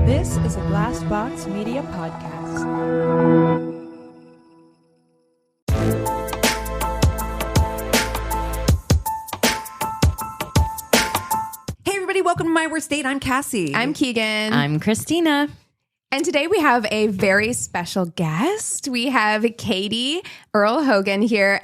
This is a Glass Box Media podcast. Hey everybody, welcome to My Worst Date. I'm Cassie. I'm Keegan. I'm Christina. And today we have a very special guest. We have Katie Earl-Hogan here.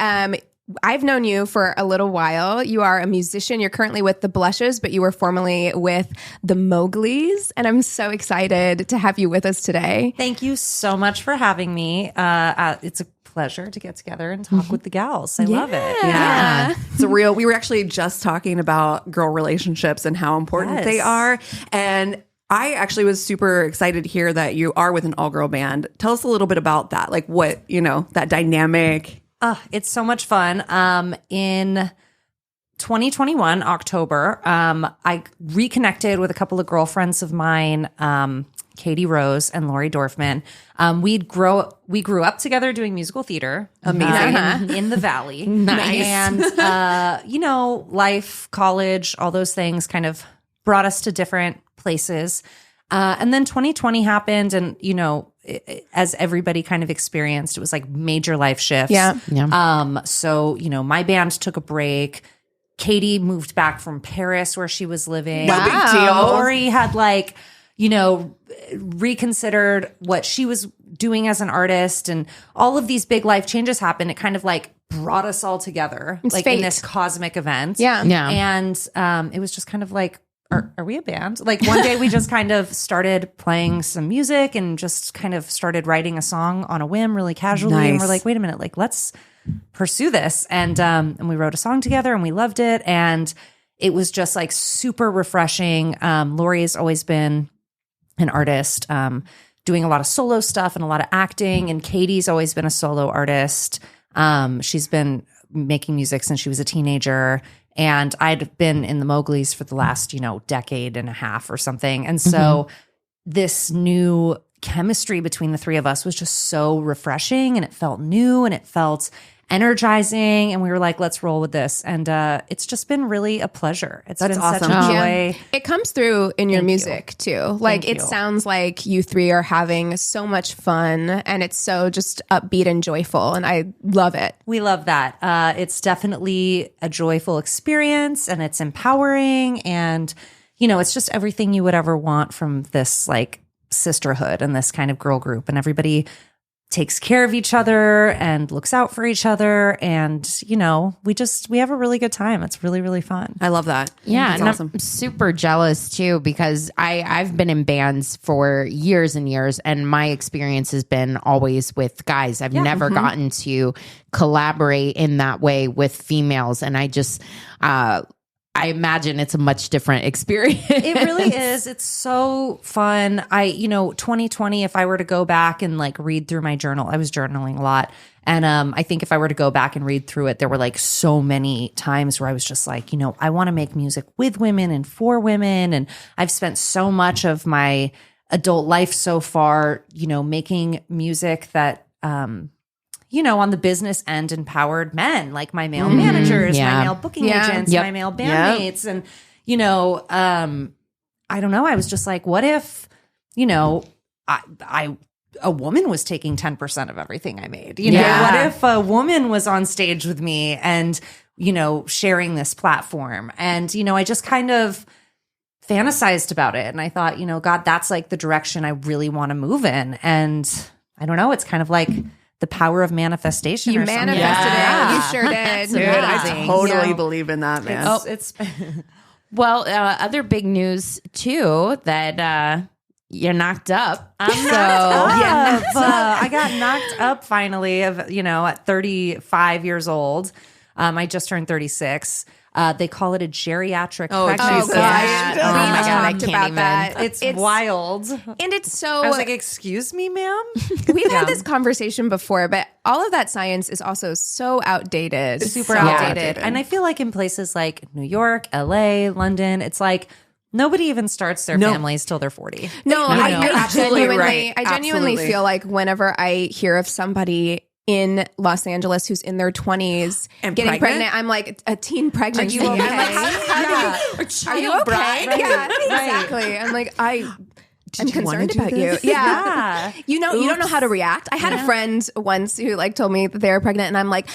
I've known you for a little while. You are a musician. You're currently with the Blushes, but you were formerly with the Mowglis. And I'm so excited to have you with us today. Thank you so much for having me. It's a pleasure to get together and talk with the gals. I love it. Yeah. It's a real, we were actually just talking about girl relationships and how important they are. And I actually was super excited to hear that you are with an all-girl band. Tell us a little bit about that. Like what, that dynamic. It's so much fun. In 2021, October, I reconnected with a couple of girlfriends of mine, Katie Rose and Lori Dorfman. We grew up together doing musical theater. Amazing. In the Valley. Nice. And, life, college, all those things kind of brought us to different places. And then 2020 happened and, as everybody kind of experienced, it was like major life shifts. Yeah. So, my band took a break. Katie moved back from Paris where she was living. No big deal. Lori had reconsidered what she was doing as an artist, and all of these big life changes happened. It kind of brought us all together, It's in fate. this cosmic event. Yeah. And it was just kind of like, are we a band? One day we just kind of started playing some music and just kind of started writing a song on a whim really casually. Nice. And we're like, wait a minute, let's pursue this. And we wrote a song together and we loved it. And it was just super refreshing. Lori's always been an artist, doing a lot of solo stuff and a lot of acting. And Katie's always been a solo artist. She's been making music since she was a teenager. And I'd been in the Mowglis for the last, decade and a half or something. And so this new chemistry between the three of us was just so refreshing, and it felt new and it felt energizing. And we were like, let's roll with this. And it's just been really a pleasure. It's That's been awesome. such a Yeah. joy. It comes through in your Thank music too. Thank It you. sounds like you three are having so much fun, and it's so just upbeat and joyful, and I love it. We love that. It's definitely a joyful experience, and it's empowering, and it's just everything you would ever want from this sisterhood and this kind of girl group, and everybody takes care of each other and looks out for each other, and we have a really good time. It's really, really fun. I love that. Yeah, That's and awesome. I'm super jealous too because I've been in bands for years and years, and my experience has been always with guys. I've never gotten to collaborate in that way with females, and I just I imagine it's a much different experience. It really is. It's so fun. 2020, if I were to go back and read through my journal, I was journaling a lot. And I think if I were to go back and read through it, there were so many times where I was just I want to make music with women and for women. And I've spent so much of my adult life so far, making music that, on the business end empowered men, like my male managers, my male booking agents, my male bandmates. And, I don't know. I was just what if, a woman was taking 10% of everything I made? What if a woman was on stage with me and, sharing this platform? And, I just kind of fantasized about it. And I thought, God, that's the direction I really want to move in. And I don't know, it's kind of the power of manifestation. You or something. manifested Yeah. it. You sure did. Dude, I amazing. totally believe in that, man. It's Well, other big news too that you're knocked up. I got knocked up finally at 35 years old. I just turned 36. They call it a geriatric pregnancy. Jesus. God. We Oh my God, I talked can't about even. that. It's wild. And it's so I was excuse me, ma'am? we've had this conversation before, but all of that science is also so outdated. Super So outdated. And I feel in places like New York, LA, London, it's nobody even starts their families till they're 40. No, You're absolutely right. I genuinely Absolutely. feel like whenever I hear of somebody in Los Angeles who's in their 20s And getting pregnant? pregnant, I'm like, a teen pregnancy. okay? I'm like, are you okay? Right, Yeah, right. exactly. I'm like, I'm concerned about you. Yeah. You don't know how to react. I had a friend once who like told me that they were pregnant, and I'm like,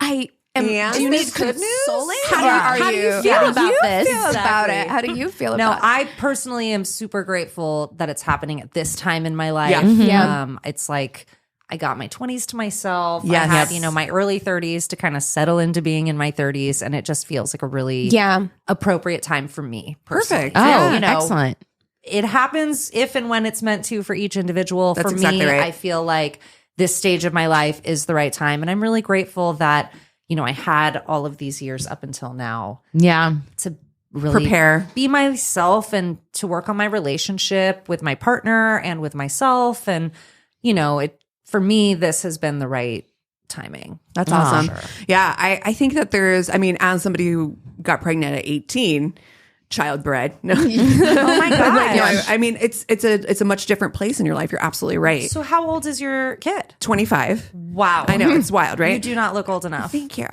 do you need good news? How do you feel about this? How do you feel about it? No, I personally am super grateful that it's happening at this time in my life. Yeah. Yeah. It's like I got my 20s to myself. Yes. I had, my early 30s to kind of settle into being in my 30s, and it just feels like a really appropriate time for me. Personally. Perfect. Oh, excellent. It happens if and when it's meant to for each individual. That's for exactly me, right. I feel like this stage of my life is the right time, and I'm really grateful that I had all of these years up until now to really Prepare, be myself, and to work on my relationship with my partner and with myself. And, for me, this has been the right timing. That's awesome. Yeah, I think that as somebody who got pregnant at 18, childbred. No. Oh my gosh. It's a much different place in your life. You're absolutely right. So how old is your kid? 25. Wow. I know, it's wild, right? You do not look old enough. Thank you.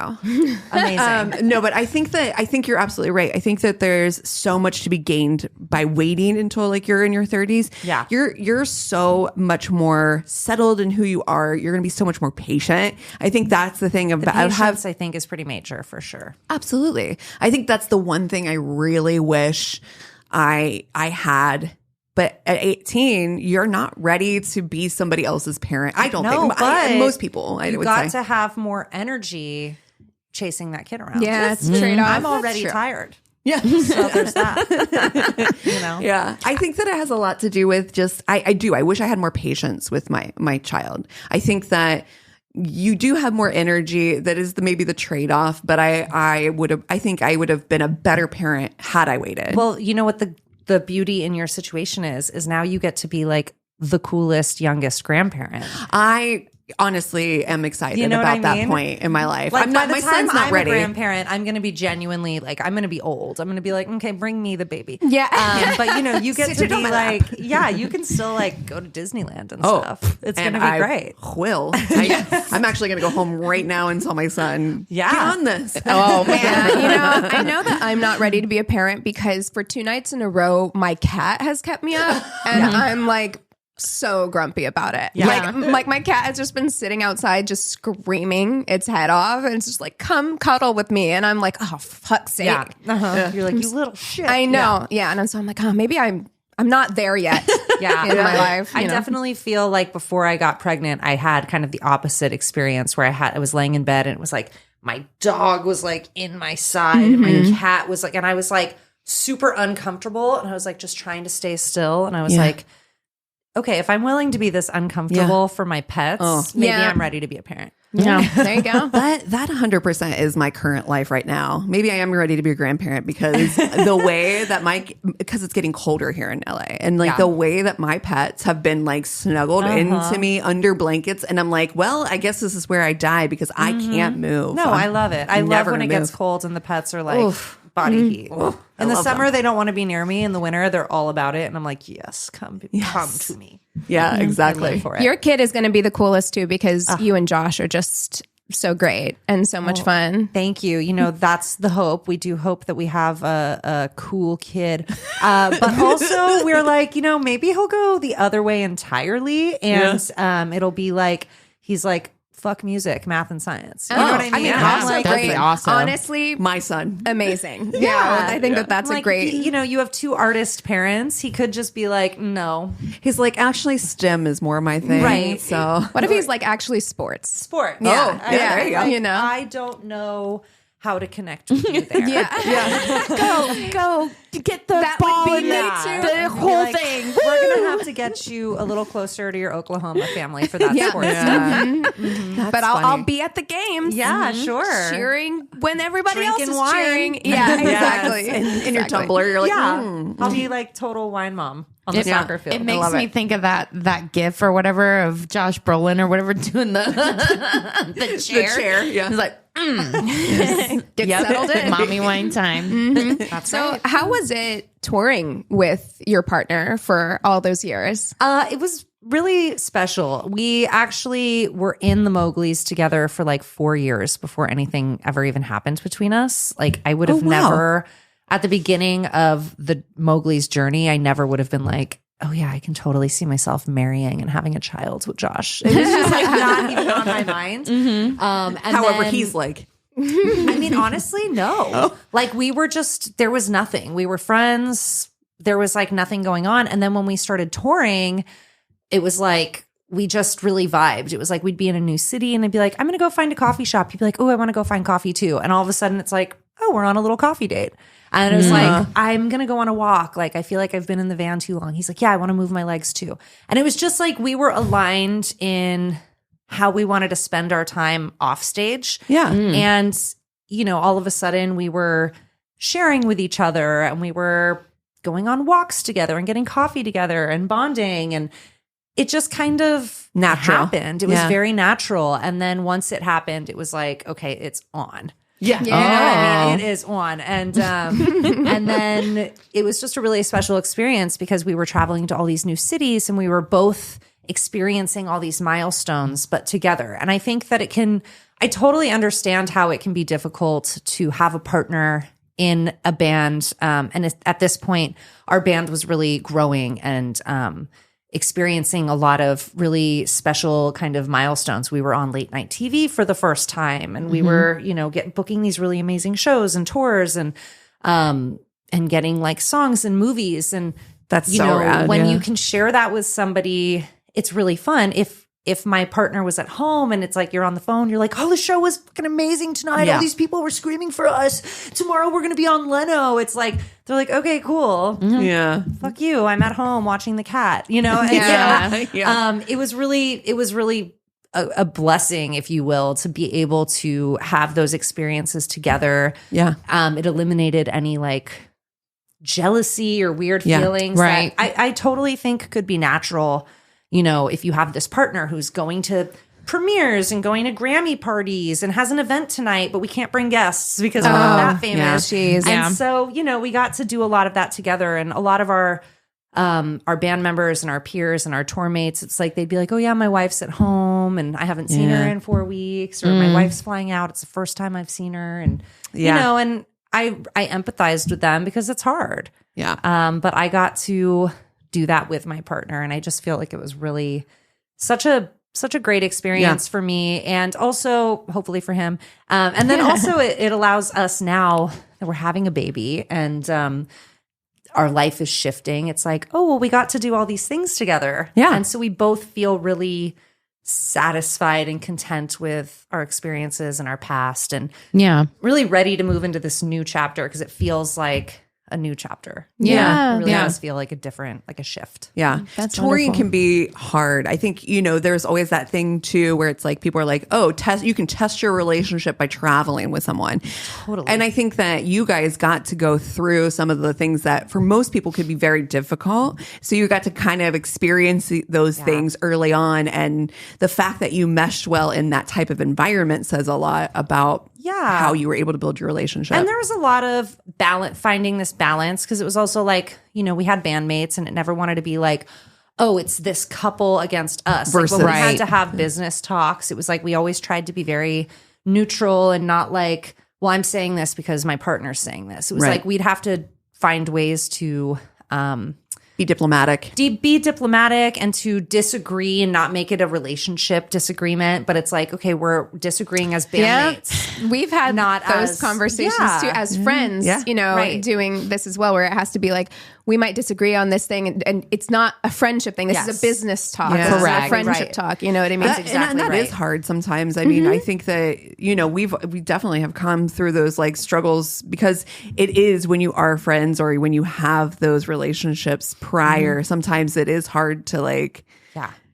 Amazing. No, but I think you're absolutely right. I think that there's so much to be gained by waiting until like you're in your 30s. Yeah. You're so much more settled in who you are. You're going to be so much more patient. I think that's the thing about Patience, I think, is pretty major for sure. Absolutely. I think that's the one thing I really wish I had. But at 18, you're not ready to be somebody else's parent. I don't think. But most people, I would got say. to have more energy chasing that kid around. Yeah, it's a trade-off. I'm already tired. Yeah. So there's that. Yeah. I think that it has a lot to do with just, I do. I wish I had more patience with my child. I think that you do have more energy. That is maybe the trade-off. But I think I would have been a better parent had I waited. Well, you know what the beauty in your situation is now you get to be like the coolest, youngest grandparent. I honestly am excited about that point in my life. Like, I'm not, by my the time son's not I'm ready. a grandparent, I'm going to be genuinely like, I'm going to be old. I'm going to be like, okay, bring me the baby. Yeah. But you get to be like, you can still like go to Disneyland and stuff. It's going to be great. I'm actually going to go home right now and tell my son, get on this. Oh man. I know that I'm not ready to be a parent because for 2 nights in a row, my cat has kept me up, and I'm like so grumpy about it. Yeah. Like my cat has just been sitting outside just screaming its head off, and it's just like, come cuddle with me, and I'm like, oh fuck's sake. Yeah. You're like, you little shit. I know. Yeah. And so I'm like, oh, maybe I'm not there yet. In my life. I definitely feel like before I got pregnant, I had kind of the opposite experience where I was laying in bed and it was like my dog was like in my side and my cat was like, and I was like super uncomfortable, and I was like just trying to stay still, and I was like, okay, if I'm willing to be this uncomfortable for my pets, maybe I'm ready to be a parent. Yeah, there you go. That 100% is my current life right now. Maybe I am ready to be a grandparent because the way that because it's getting colder here in LA, and like the way that my pets have been like snuggled into me under blankets, and I'm like, well, I guess this is where I die because I can't move. No, I love it. I love when it gets cold and the pets are like body heat. In the summer, they don't want to be near me. In the winter, they're all about it, and I'm like, yes, come to me. Yeah, exactly. For it. Your kid is going to be the coolest too because you and Josh are just so great and so much fun. Thank you. That's the hope. We do hope that we have a cool kid. But also we're like, maybe he'll go the other way entirely. And it'll be like, he's like, fuck music, math, and science. You know what I mean? Also like, great. That'd be awesome. Honestly, My son. amazing. Yeah, I think that's like, a great. You have 2 artist parents. He could just be like, no. He's like, actually, STEM is more my thing. Right. So What if he's like actually sports? Sport. Yeah. There you go. I don't know how to connect with you there. Go get the ball in the whole thing. We're gonna have to get you a little closer to your Oklahoma family for that sport stuff. But I'll be at the games. Yeah, sure. Cheering when everybody else Drinking is wine. cheering. Yeah, exactly. in your tumbler, you're like, I'll be like total wine mom on the soccer field. It makes me think of that gif or whatever of Josh Brolin or whatever doing the chair. The chair, yeah. He's like, Get settled in. mommy wine time. So how was it touring with your partner for all those years? It was really special. We actually were in the Mowgli's together for like 4 years before anything ever even happened between us. Like I would have never, at the beginning of the Mowgli's journey, I never would have been like, oh yeah, I can totally see myself marrying and having a child with Josh. It was just like not even on my mind. And However, then, he's like, I mean, honestly, no. Like we were just, there was nothing. We were friends. There was like nothing going on. And then when we started touring, it was like, we just really vibed. It was like, we'd be in a new city and I'd be like, I'm going to go find a coffee shop. He'd be like, oh, I want to go find coffee too. And all of a sudden it's like, oh, we're on a little coffee date. And it was like, I'm going to go on a walk. Like, I feel like I've been in the van too long. He's like, yeah, I want to move my legs too. And it was just like, we were aligned in how we wanted to spend our time off stage. yeah. And, you know, all of a sudden we were sharing with each other and we were going on walks together and getting coffee together and bonding. And it just kind of Natural. happened. It was very natural. And then once it happened, it was like, okay, it's on. Yeah. You know what I mean? It is on. And and then it was just a really special experience because we were traveling to all these new cities and we were both experiencing all these milestones, but together. And I think that I totally understand how it can be difficult to have a partner in a band. And at this point, our band was really growing and experiencing a lot of really special kind of milestones. We were on late night TV for the first time, and we were, you know, booking these really amazing shows and tours, and getting like songs and movies. And That's you so know, rad, when yeah. you can share that with somebody, it's really fun. If my partner was at home and it's like you're on the phone, you're like, oh, the show was fucking amazing tonight. Yeah. All these people were screaming for us. Tomorrow we're going to be on Leno. It's like, they're like, okay, cool. Yeah. Fuck you. I'm at home watching the cat, you know? And Yeah. so, Yeah. it was really a blessing, if you will, to be able to have those experiences together. Yeah. It eliminated any like jealousy or weird Yeah, feelings right. that I totally think could be natural. You know, if you have this partner who's going to premieres and going to Grammy parties and has an event tonight, but we can't bring guests because we're not that famous. Jeez. And so, you know, we got to do a lot of that together. And a lot of our band members and our peers and our tour mates, it's like they'd be like, oh yeah, my wife's at home and I haven't seen her in 4 weeks, or my wife's flying out. It's the first time I've seen her. And, you know, and I empathized with them because it's hard. Yeah. But I got to do that with my partner, and I just feel like it was really such a great experience for me, and also hopefully for him. And then also it allows us, now that we're having a baby and our life is shifting, it's like, oh, well, we got to do all these things together. Yeah. And so we both feel really satisfied and content with our experiences and our past, and really ready to move into this new chapter because it feels like a new chapter. Yeah. It really does feel like a shift. Yeah. That's touring wonderful. can be hard. I think, you know, there's always that thing too where it's like people are like, oh, you can test your relationship by traveling with someone. Totally. And I think that you guys got to go through some of the things that for most people could be very difficult. So you got to kind of experience those things early on. And the fact that you meshed well in that type of environment says a lot about how you were able to build your relationship. And there was a lot of finding this balance, because it was also like, you know, we had bandmates and it never wanted to be like, oh, it's this couple against us. Versus- like when we had to have business talks, it was like we always tried to be very neutral and not like, well, I'm saying this because my partner's saying this. It was like we'd have to find ways to be diplomatic. be diplomatic and to disagree and not make it a relationship disagreement. But it's like, okay, we're disagreeing as bandmates. We've had Not those as- conversations yeah. too as friends, Yeah. you know, Right. doing this as well, where it has to be like, we might disagree on this thing, and it's not a friendship thing. This is Yes. a business talk. Yeah. This is a Correct. friendship Right. talk. You know what I mean? That, exactly and that is right. hard sometimes. I mean, I think that, you know, we definitely have come through those like struggles, because it is when you are friends or when you have those relationships prior, sometimes it is hard to like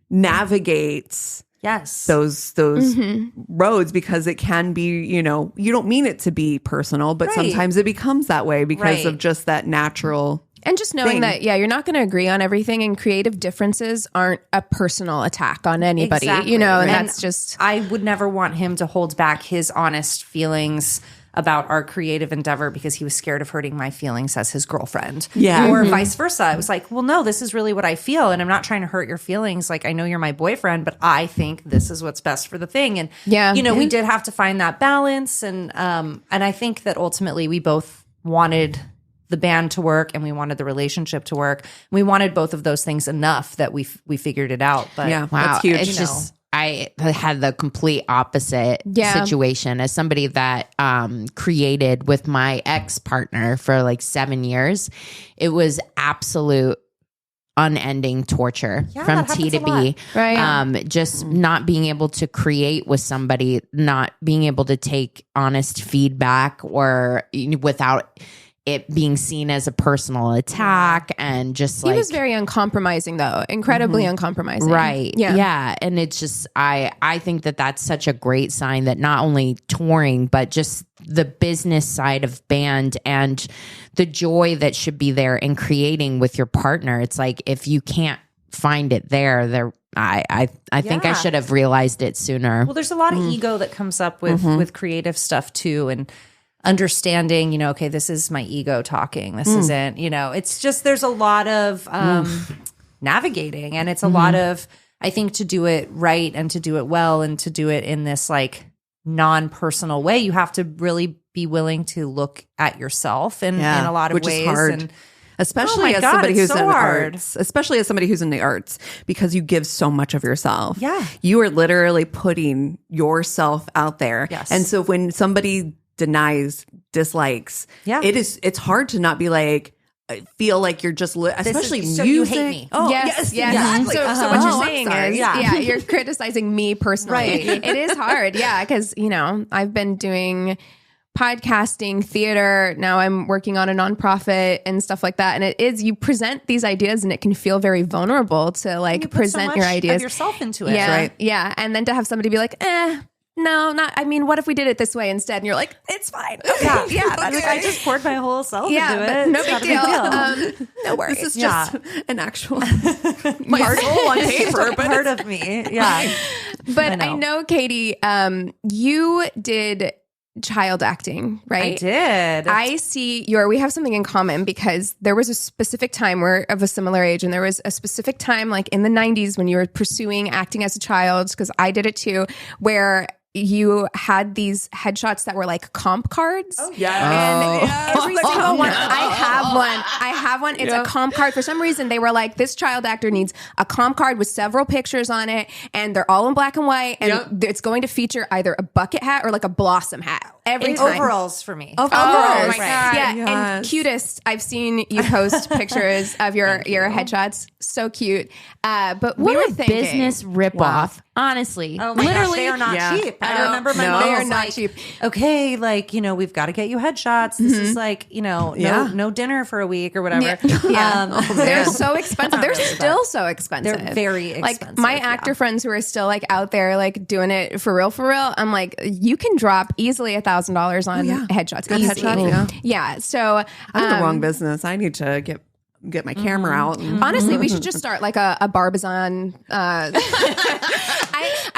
navigate Yes. those roads, because it can be, you know, you don't mean it to be personal, but Right. sometimes it becomes that way because Right. of just that natural. And just knowing thing. that, you're not going to agree on everything, and creative differences aren't a personal attack on anybody, Exactly. you know, and And that's just, I would never want him to hold back his honest feelings about our creative endeavor because he was scared of hurting my feelings as his girlfriend. Yeah. Or vice versa. It was like, well, no, this is really what I feel, and I'm not trying to hurt your feelings. Like, I know you're my boyfriend, but I think this is what's best for the thing. And, you know, we did have to find that balance. And I think that ultimately we both wanted the band to work and we wanted the relationship to work. We wanted both of those things enough that we figured it out. But Yeah, Wow, that's huge. it's just I had the complete opposite situation as somebody that created with my ex-partner for like 7 years. It was absolute unending torture from T to B. Right. Just not being able to create with somebody, not being able to take honest feedback or without it being seen as a personal attack, and just He was very uncompromising, though. Incredibly uncompromising. right. Yeah. And it's just, I think that that's such a great sign that not only touring, but just the business side of band and the joy that should be there in creating with your partner. It's like, if you can't find it there, I think I should have realized it sooner. well, there's a lot of ego that comes up with creative stuff too. And understanding, you know, okay, this is my ego talking. This isn't, you know, it's just, there's a lot of navigating, and it's a lot of, I think, to do it right and to do it well and to do it in this like non-personal way, you have to really be willing to look at yourself in a lot of which ways. is hard. And Especially Oh my as God, somebody it's who's so in hard. arts, especially as somebody who's in the arts, because you give so much of yourself. Yeah. You are literally putting yourself out there. Yes. And so when somebody denies, dislikes, it's hard to not be like, feel like you're just, especially so music. you hate me. Oh, Yes. exactly. So what Oh, you're I'm saying sorry. is, you're criticizing me personally. Right. It is hard. Yeah. Because, you know, I've been doing podcasting, theater. Now I'm working on a nonprofit and stuff like that. And it is, you present these ideas and it can feel very vulnerable to like you put present so your much ideas. of yourself into it. Yeah. right? Yeah. And then to have somebody be like, no, not, I mean, what if we did it this way instead? And you're like, it's fine. Okay. Yeah. That's Like, I just poured my whole self yeah, into but it. no It's big not a deal. No worries. This is just an actual my soul on paper, but part of me. Yeah. But I I know. know, Katie, you did child acting, right? I did. I see we have something in common because there was a specific time, we're of a similar age, and there was a specific time like in the 90s when you were pursuing acting as a child, because I did it too, where you had these headshots that were like comp cards. Oh, And every single one, I have one. It's a comp card. For some reason, they were like, this child actor needs a comp card with several pictures on it, and they're all in black and white, and it's going to feature either a bucket hat or like a blossom hat. Every time. Overalls for me. Oh Overalls. my God. Yeah. Yes. And cutest. I've seen you post pictures of your headshots. So cute. But we were What a thinking, business ripoff. Honestly. Oh my gosh, they are not Yeah. cheap. I remember my mom they are was not like, cheap. okay, like, you know, we've got to get you headshots. This is like, you know, no dinner for a week or whatever. They're so expensive. They're really, still so expensive. They're very expensive, Like my actor friends who are still like out there like doing it for real. I'm like, you can drop easily $1,000 on headshots. Good Easy. headshots, Yeah. So I'm in the wrong business. I need to get my camera out. And, honestly, we should just start like a Barbizon.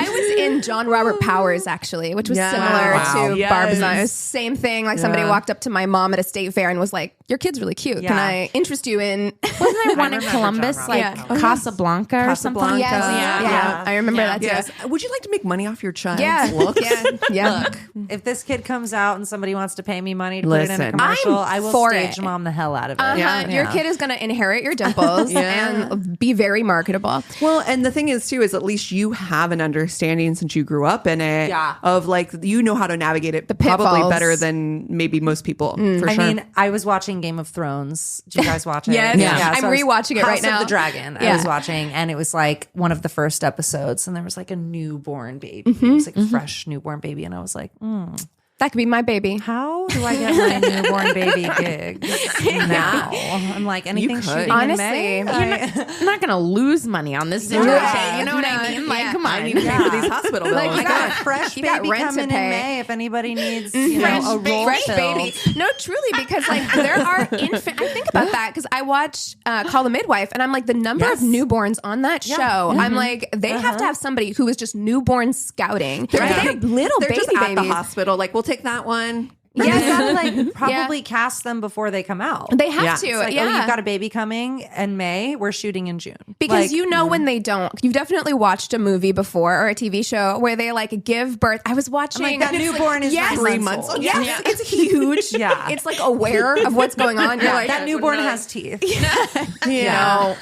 I was in John Robert Powers actually, which was similar to Yes. Barbizon. It was same thing. Like somebody walked up to my mom at a state fair and was like, "Your kid's really cute. Can I interest you in?" Wasn't there one in Columbus, like Casablanca or something? Casablanca. Yes, yeah. I remember that too. Yes. Would you like to make money off your child's Yeah, looks? yeah. Look, if this kid comes out and somebody wants to pay me money to put it in a Listen. commercial, I'm I will for stage it. mom the hell out of it. Your kid is going to inherit your dimples and be very marketable. Well, and the thing is too, is at least you have an understanding since you grew up in it of like, you know how to navigate it probably pitfalls. better than maybe most people for I sure. mean, I was watching Game of Thrones. Did you guys watch it? Yes. Yeah. I'm so I was- rewatching it right House now. of the Dragon. I Yeah. was watching, and it was like one of the first episodes, and there was like a newborn baby. It was like a fresh newborn baby, and I was like, That could be my baby. how do I get my newborn baby gig now? I'm like, anything could. shooting Honestly, in May? I'm not going to lose money on this situation. Yeah. You know what I mean? Like, come on. I need to pay for these hospital bills. Like, I got a fresh You got baby rent to coming in pay. May if anybody needs, you know, a role fresh filled. baby. No, truly, because like there are infant. I think about that because I watch Call the Midwife, and I'm like the number of newborns on that show. I'm like they have to have somebody who is just newborn scouting. They're little They're baby just at the babies. hospital. Like, we'll take that one. You gotta like probably cast them before they come out. They have to. It's like, oh, you've got a baby coming in May. We're shooting in June. Because when they don't. You've definitely watched a movie before or a TV show where they like give birth. I was watching that newborn is 3 months old. Yes, it's huge. Yeah. It's like aware of what's going on. You're like, that newborn has teeth. No.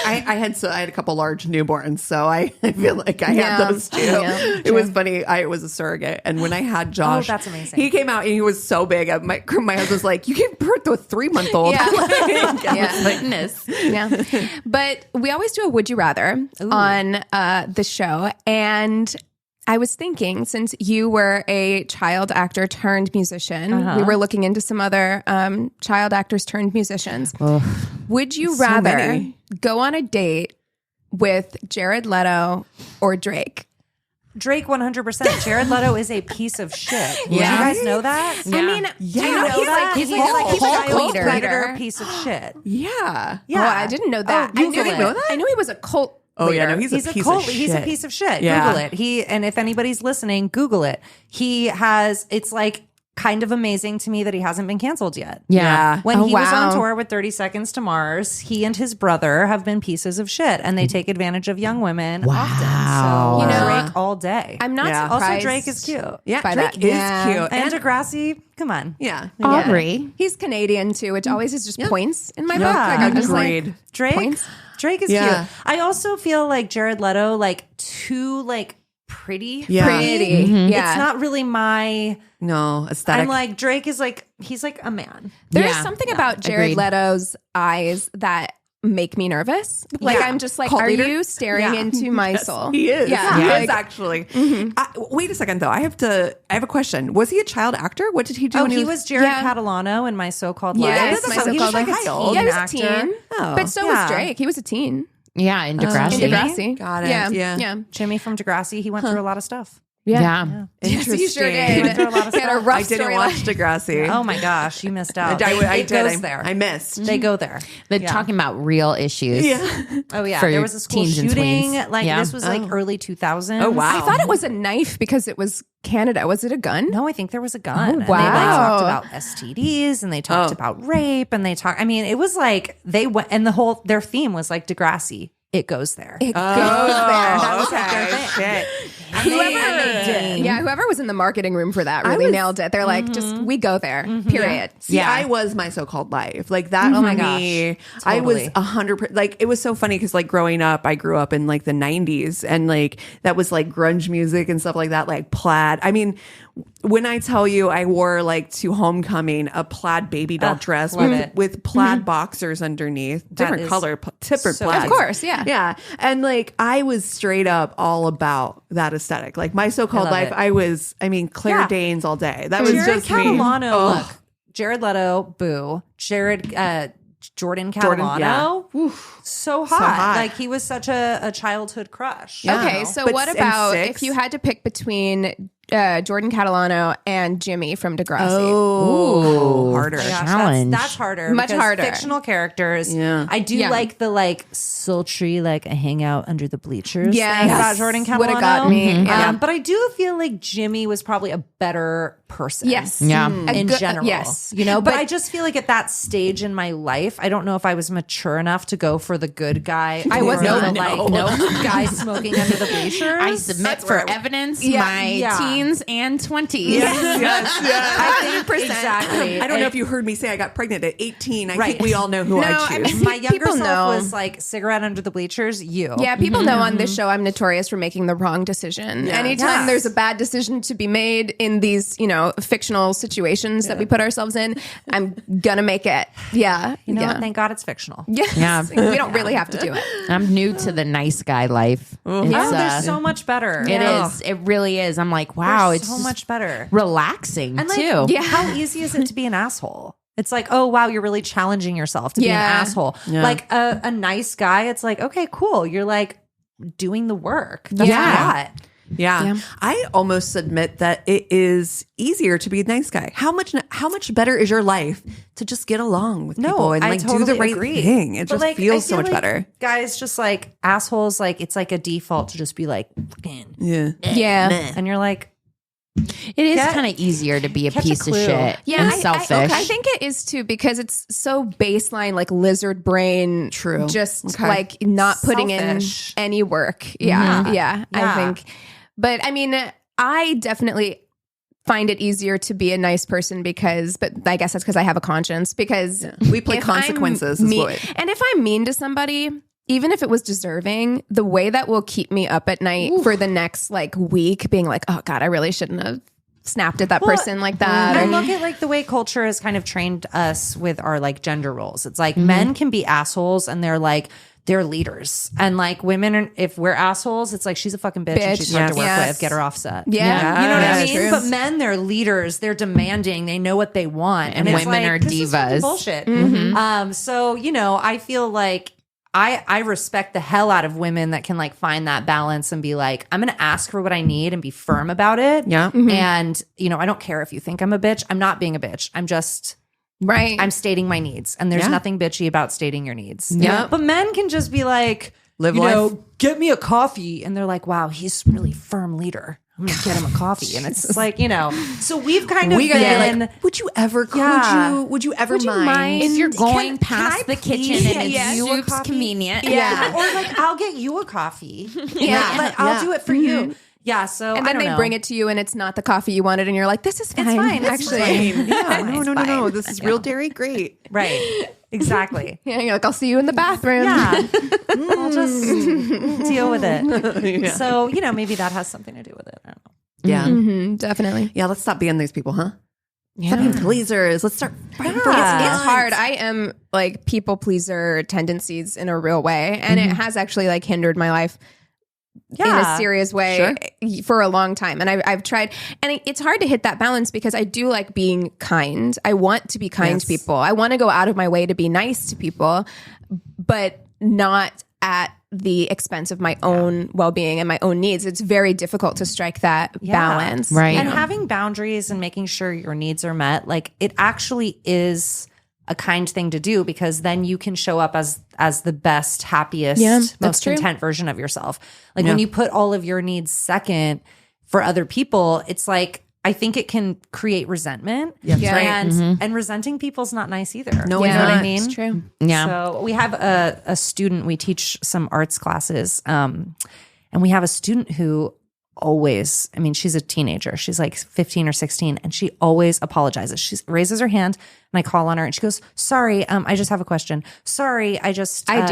I had a couple large newborns, so I feel like I had those too. Yeah, it was funny. I was a surrogate, and when I had Josh, that's amazing. He came out and he was so big. My husband's like, "You gave birth to a 3-month-old." Yeah. Goodness. Yeah. But we always do a would you rather on the show. And I was thinking, since you were a child actor turned musician, we were looking into some other child actors turned musicians. Would you rather go on a date with Jared Leto or Drake? Drake 100%. Jared Leto is a piece of shit. Do you guys know that? I mean, He's a child predator piece of shit. Yeah. Oh, I didn't know that. I knew I knew he was a cult. Oh leader. yeah, no, he's a piece cult. of shit. He's a piece of shit. Yeah. Google it. And if anybody's listening, Google it. It's like kind of amazing to me that he hasn't been canceled yet. Yeah. When he was on wow. tour with 30 Seconds to Mars, he and his brother have been pieces of shit, and they take advantage of young women often. So Drake all day. I'm not Yeah. surprised. Also, Drake is cute. Yeah, by Drake that. is Yeah. cute. And Degrassi, come on. Yeah. Aubrey. He's Canadian too, which always is just points in my book. Yeah. Like, I'm just Agreed. like, Drake points. is Yeah. cute. I also feel like Jared Leto, like too like pretty. Yeah. Pretty. Yeah. It's not really my No, aesthetic. I'm like Drake is like he's like a man. There's Yeah. something about Jared Agreed. Leto's eyes that make me nervous. Like Yeah. I'm just like, Cult are leader? you staring Yeah. into my soul? He is. Yeah. He Like, is actually. Wait a second though. I have a question. Was he a child actor? What did he do? Oh, when he was Jared Yeah. Catalano in My So-Called Yes, Life. My He was So-Called like Life. a child. Yeah, he was a actor. teen. Oh. But so Yeah. was Drake. He was a teen. Yeah, in Degrassi. In Degrassi. Got it. Yeah. Yeah. Yeah. Jimmy from Degrassi, he went through a lot of stuff. Yeah. Yes, he sure Interesting. did. Through a lot of He had a stuff. rough I didn't storyline. watch Degrassi. Oh my gosh, you missed out. I It did. goes there. I missed. They go there. They're talking about real issues. Oh yeah, For there was a school teens and shooting. tweens. Like Yeah. this was like early 2000s. Oh, wow. I thought it was a knife because it was Canada. Was it a gun? No, I think there was a gun. And they wow. like talked about STDs and they talked about rape and they talked. I mean, it was like they went and their theme was like Degrassi. It goes there. It goes there. That was Okay. Shit. whoever was in the marketing room for that really nailed it. They're like, just we go there. Period. See, I was My So-Called Life. Like that for my me, gosh. I was Totally. 100%. Like it was so funny because like growing up, I grew up in like the 90s and like that was like grunge music and stuff like that, like plaid. I mean, when I tell you I wore like to homecoming a plaid baby doll dress love it. with plaid boxers underneath, different is color, different so plaid. Of course, yeah. Yeah. And like I was straight up all about that aesthetic. Like My So-Called love Life, it. Claire Yeah. Danes all day. That was Jared just me. Catalano. Oh. Look, Jared Leto, boo. Jordan Jordan, Catalano, so hot. hot. Like he was such a childhood crush. Yeah. Okay, so But what in about 6? if you had to pick between Jordan Catalano and Jimmy from Degrassi? Oh, harder. Oh my gosh, Challenge. that's harder. Much because harder. Fictional characters. Yeah. I do Yeah. like the like sultry, like I hang out under the bleachers. Yes. thing about Jordan Catalano. Would've got me. Yeah. But I do feel like Jimmy was probably a better person. Yes. Yeah. In general, yes. you know, but I just feel like at that stage in my life, I don't know if I was mature enough to go for the good guy. I was or not. the, like guy smoking under the bleachers. I submit for evidence my Yeah. teens and 20s. I think exactly. I don't know if you heard me say I got pregnant at 18. I Right. think we all know who No, I I choose. mean, My younger People self know. was like cigarette under the bleachers. You, Yeah, people know on this show I'm notorious for making the wrong decision. Anytime Yes. there's a bad decision to be made in these, fictional situations that we put ourselves in, I'm gonna make it. Yeah. You know yeah. what? Thank God it's fictional. Yes. Yeah. We don't really have to do it. I'm new to the nice guy life. It's, Oh, they're so much better. it is. It really is. I'm like, wow, They're it's so just much better. relaxing And like, too. Yeah. how easy is it to be an asshole? It's like, oh wow, you're really challenging yourself to be an Yeah. asshole. Like a nice guy, it's like, okay, cool. You're like doing the work. That's Yeah. a lot. Yeah. I almost admit that it is easier to be a nice guy. How much better is your life to just get along with people and I like totally do the right agree. thing? It But, just like, I feels so feel much like better. Guys just like assholes, like it's like a default to just be like fucking Yeah. Yeah. and you're like, It is kind of easier to be a catch a piece of clue. shit and selfish. I think it is too, because it's so baseline, like lizard brain. True. Just like not putting Selfish. in any work. Yeah. I think. But I mean, I definitely find it easier to be a nice person but I guess that's because I have a conscience, because We play consequences. Is what and if I'm mean to somebody, even if it was deserving, the way that will keep me up at night for the next like week, being like, oh God, I really shouldn't have snapped at that person like that. I look at like the way culture has kind of trained us with our like gender roles. It's like men can be assholes and they're leaders, and like women, if we're assholes, it's like she's a fucking bitch and she's hard to work with. Get her offset. Yeah. You know what I That's mean? true. But men, they're leaders. They're demanding. They know what they want, And it's women like, are this is fucking divas. bullshit. So I feel like I respect the hell out of women that can like find that balance and be like, I'm going to ask for what I need and be firm about it. Yeah. And I don't care if you think I'm a bitch. I'm not being a bitch. I'm stating my needs, and there's nothing bitchy about stating your needs. Yeah. But men can just be like, Live life. get me a coffee. And they're like, wow, he's really firm leader. I'm going to get him a coffee. And it's just like, so we've kind of We gotta be been like, would you ever? Yeah. Would you ever mind? If you're going Can past I the kitchen please and get it's you a soup's coffee? convenient. Yeah. Or like, I'll get you a coffee. But I'll do it for you. Yeah. So And then they bring it to you and it's not the coffee you wanted, and you're like, this is fine. It's fine. It's Actually. fine. Yeah. It's No. fine. This is real dairy. Great. Right. Exactly. Yeah, you're like, I'll see you in the bathroom. Yeah. I'll just deal with it. So, maybe that has something to do with it. I don't know. Yeah. Mhm, definitely. Yeah. Let's stop being these people, huh? Stop being pleasers. Let's start fighting for what's It's next. hard. I am like people pleaser tendencies in a real way, and it has actually like hindered my life in a serious way for a long time. And I've tried, and it's hard to hit that balance because I do like being kind. I want to be kind to people. I want to go out of my way to be nice to people, but not at the expense of my own well-being and my own needs. It's very difficult to strike that balance. Right. And having boundaries and making sure your needs are met, like it actually is a kind thing to do, because then you can show up as the best, happiest, most content version of yourself. Like when you put all of your needs second for other people, it's like, I think it can create resentment. And resenting people's not nice either. No, you know what I mean? It's true. Yeah. So we have a student, we teach some arts classes, and we have a student who always, she's a teenager. She's like 15 or 16, and she always apologizes. She raises her hand, and I call on her, and she goes, sorry, I just have a question. Sorry, I do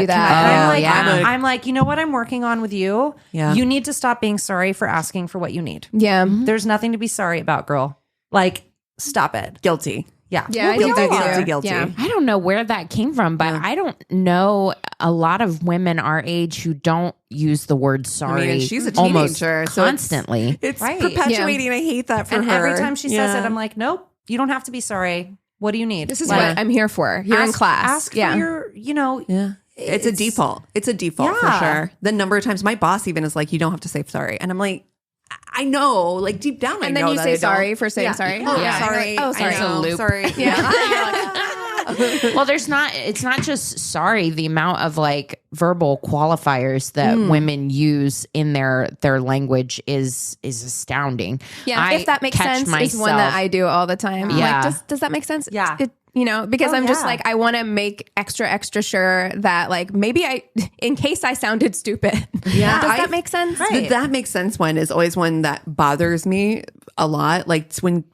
that. I'm like, you know what I'm working on with you? Yeah. You need to stop being sorry for asking for what you need. Yeah. There's nothing to be sorry about, girl. Like, stop it. Guilty. Yeah. Yeah, I think that too. Guilty. Yeah. I don't know where that came from, but I don't know a lot of women our age who don't use the word sorry. and she's a almost teenager, so constantly. It's Right. perpetuating. I hate that for And her. every time she says it, I'm like, nope, you don't have to be sorry. What do you need? This is Like, what I'm here for. Here in class. Ask for your, Yeah. It's a default. It's a default for Yeah. sure. The number of times my boss even is like, you don't have to say sorry. And I'm like, I know, like deep down, I And know then you that say I don't. sorry for saying sorry. Oh, Yeah. sorry. Oh, sorry. I know, It's a loop. sorry. Well, it's not just sorry. The amount of like verbal qualifiers that women use in their language is astounding. Yeah, if that makes sense, is one that I do all the time. Yeah. Like, does that make sense? Yeah. Because I'm just yeah. like, I want to make extra sure that like maybe in case I sounded stupid. Yeah. Does that make sense? The that makes sense one is always one that bothers me a lot. Like it's when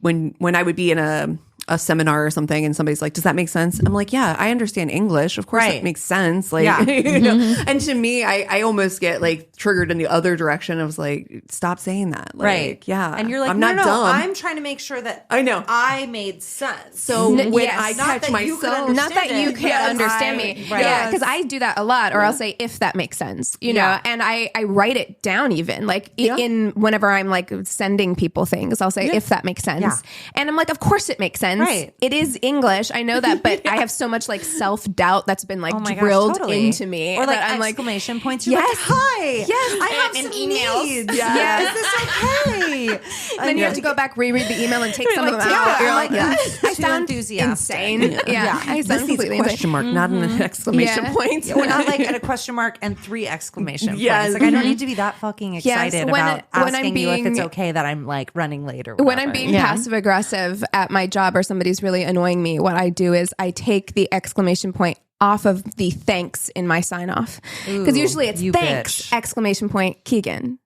I would be in a seminar or something and somebody's like, does that make sense? I'm like, yeah, I understand English. Of course that makes sense. Like, you know? And to me, I almost get like triggered in the other direction. I was like, stop saying that. Like, right. Yeah. And you're like, I'm no, not dumb. I'm trying to make sure that I know. I made sense. So when yes. I Not catch that you could myself, understand Not that you it. can Yes. understand me. Right. Yeah, because I do that a lot, or I'll say, if that makes sense, you know, and I write it down even like in whenever I'm like sending people things, I'll say, if that makes sense. Yeah. And I'm like, of course it makes sense. sense. Right. It is English. I know that, but I have so much like self-doubt that's been like Oh my gosh, drilled totally. into me. Or like that I'm like, exclamation points. You're yes, like, hi. yes, I have and some emails. needs. Yes. Is this okay? then you have to go back, reread the email, and take some of them out. You're like, I too sound enthusiastic. insane. Yeah, I sound This needs a completely question mark, not an exclamation Yeah. point. We're not like at a question mark and 3 exclamation Yes. points. Like I don't need to be that fucking excited when about I'm asking you if it's being- okay that I'm like running late or whatever. When I'm being passive aggressive at my job or somebody's really annoying me, what I do is I take the exclamation point off of the thanks in my sign off. Because usually it's you thanks, bitch. exclamation point, Keegan.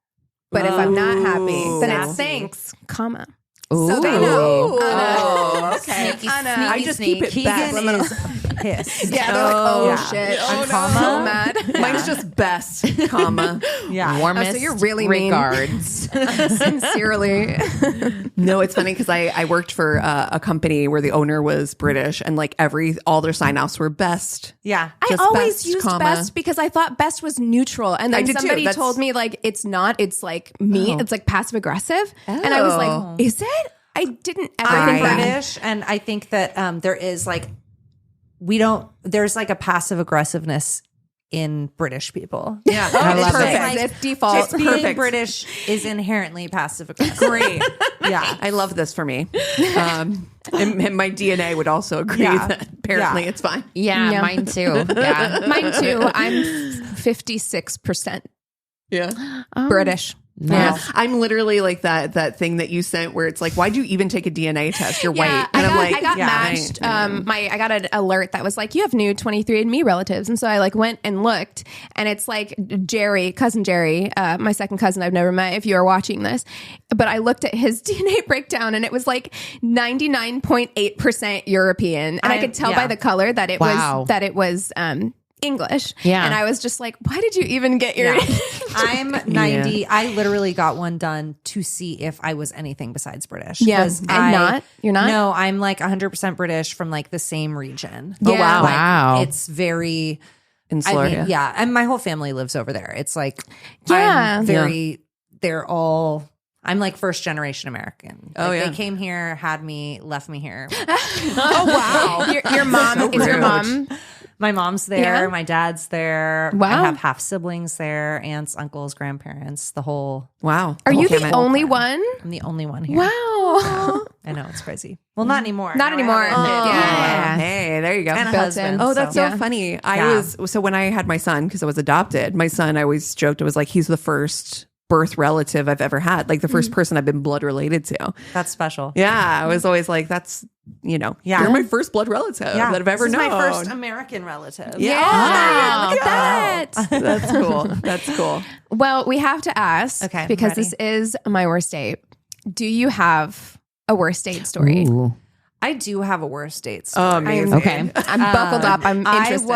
But if I'm not happy, then it's Sassy. thanks, comma. So they know. Okay. I just keep it Keegan best. is pissed. Yeah, they're like, oh Yeah. shit. I'm So mad. Mine's just best, comma. Yeah. Warmest so you're really mean. regards. Sincerely. No, it's funny because I worked for a company where the owner was British, and like all their sign offs were best. Yeah. I Just always best, used comma. best because I thought best was neutral. And I then did too. somebody That's- told me like it's not, it's like mean, it's like passive aggressive. And I was like, is it? I didn't ever I'm think that. British, and I think that there is like there's like a passive aggressiveness in British people. Yeah, I love Perfect. it. Like, It's default. just being Perfect. British is inherently passive aggressive. Great. Yeah. I love this for me. And my DNA would also agree Yeah. that apparently Yeah. it's fine. Yeah, Yeah. mine too. Yeah. Mine too. I'm 56% Yeah. British. Yeah. I'm literally like that thing that you sent where it's like, why'd you even take a DNA test? You're white. Yeah, And I'm I like, got yeah, matched. I- I got an alert that was like, you have new 23andMe relatives, and so I like went and looked, and it's like cousin Jerry, my second cousin I've never met. If you are watching this, but I looked at his DNA breakdown, and it was like 99.8% European, and I could tell by the color that it was English. Yeah. And I was just like, why did you even get your I'm 90. I literally got one done to see if I was anything besides British. Yeah. 'Cause And you're not? No, I'm like 100% British from like the same region. Oh, wow. Like, Wow. It's very Insular. I mean, yeah. And my whole family lives over there. It's like, Yeah. I'm very, they're all, I'm like first generation American. Oh, Like, yeah. They came here, had me, left me here. Oh wow. Your mom is your rude. mom. My mom's there. Yeah? My dad's there. Wow. I have half siblings there, aunts, uncles, grandparents, the whole, Wow. Are you Okay, the man. only one? I'm the only one here. Wow. I know, it's crazy. Well, not anymore. Not Now I anymore. have a kid. Yeah. Hey, there you go. And a Built husband. in. Oh, that's Yeah. so funny. Yeah. So when I had my son, because I was adopted, my son, I always joked, it was like, he's the first birth relative I've ever had, like the first person I've been blood related to. That's special. Yeah. I was always like, that's, Yeah. you're my first blood relative that I've ever this is known. my first American relative. Yeah. Yeah, look at that. That's cool. That's cool. Well, we have to ask, Okay, I'm because ready. this is my worst date. Do you have a worst date story? Ooh. I do have a worst date story. Amazing. Okay. I'm buckled up. I'm interested.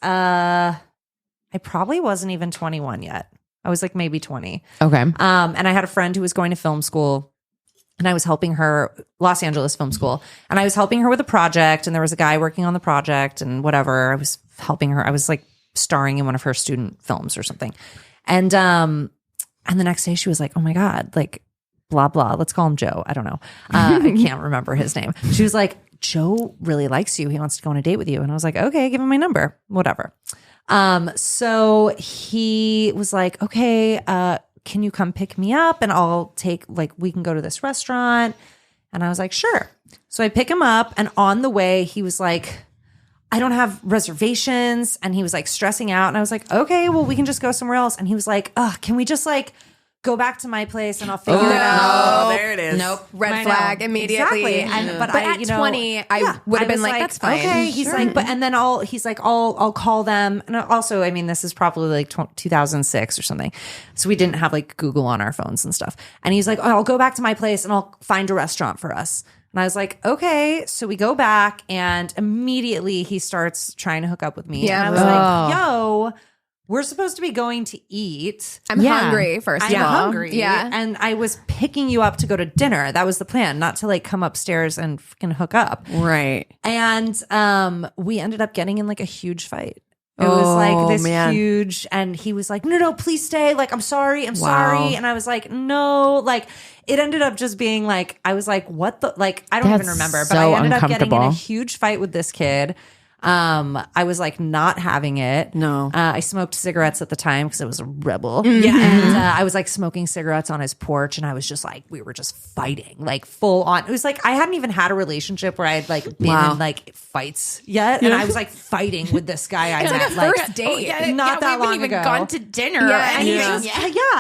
I probably wasn't even 21 yet. I was like maybe 20. Okay. And I had a friend who was going to film school, and I was helping her, Los Angeles Film School, and I was helping her with a project, and there was a guy working on the project and whatever. I was helping her. I was like starring in one of her student films or something. And the next day she was like, oh my God, like blah, blah. Let's call him Joe. I don't know. I can't remember his name. She was like, Joe really likes you. He wants to go on a date with you. And I was like, okay, give him my number, whatever. So he was like, okay, can you come pick me up and I'll take, like, we can go to this restaurant. And I was like, sure. So I pick him up, and on the way he was like, I don't have reservations. And he was like stressing out. And I was like, okay, well, we can just go somewhere else. And he was like, can we just like go back to my place and I'll figure it out? Oh, there it is. Nope. Red I flag know. immediately. Exactly. But at 20, I would have been was like, that's fine. Okay. He's like, but, and then I'll call them. And also, I mean, this is probably like 2006 or something. So we didn't have like Google on our phones and stuff. And he's like, oh, I'll go back to my place and I'll find a restaurant for us. And I was like, okay. So we go back, and immediately he starts trying to hook up with me. Yeah. And I was like, yo, we're supposed to be going to eat. I'm hungry, first of I'm all. hungry. Yeah. And I was picking you up to go to dinner. That was the plan, not to like come upstairs and freaking hook up. Right. And we ended up getting in like a huge fight. It was like this man. huge, and he was like, no, please stay. Like, I'm sorry. And I was like, no, like, it ended up just being like, I was like, what the, like, I don't even remember, but I ended up getting in a huge fight with this kid. I was like not having it. No. I smoked cigarettes at the time because I was a rebel. Yeah. And I was like smoking cigarettes on his porch, and I was just like, we were just fighting, like full on. It was like I hadn't even had a relationship where I had like been in like fights yet. And I was like fighting with this guy I met like first date. not that we long haven't ago. even gone to dinner. Yeah, and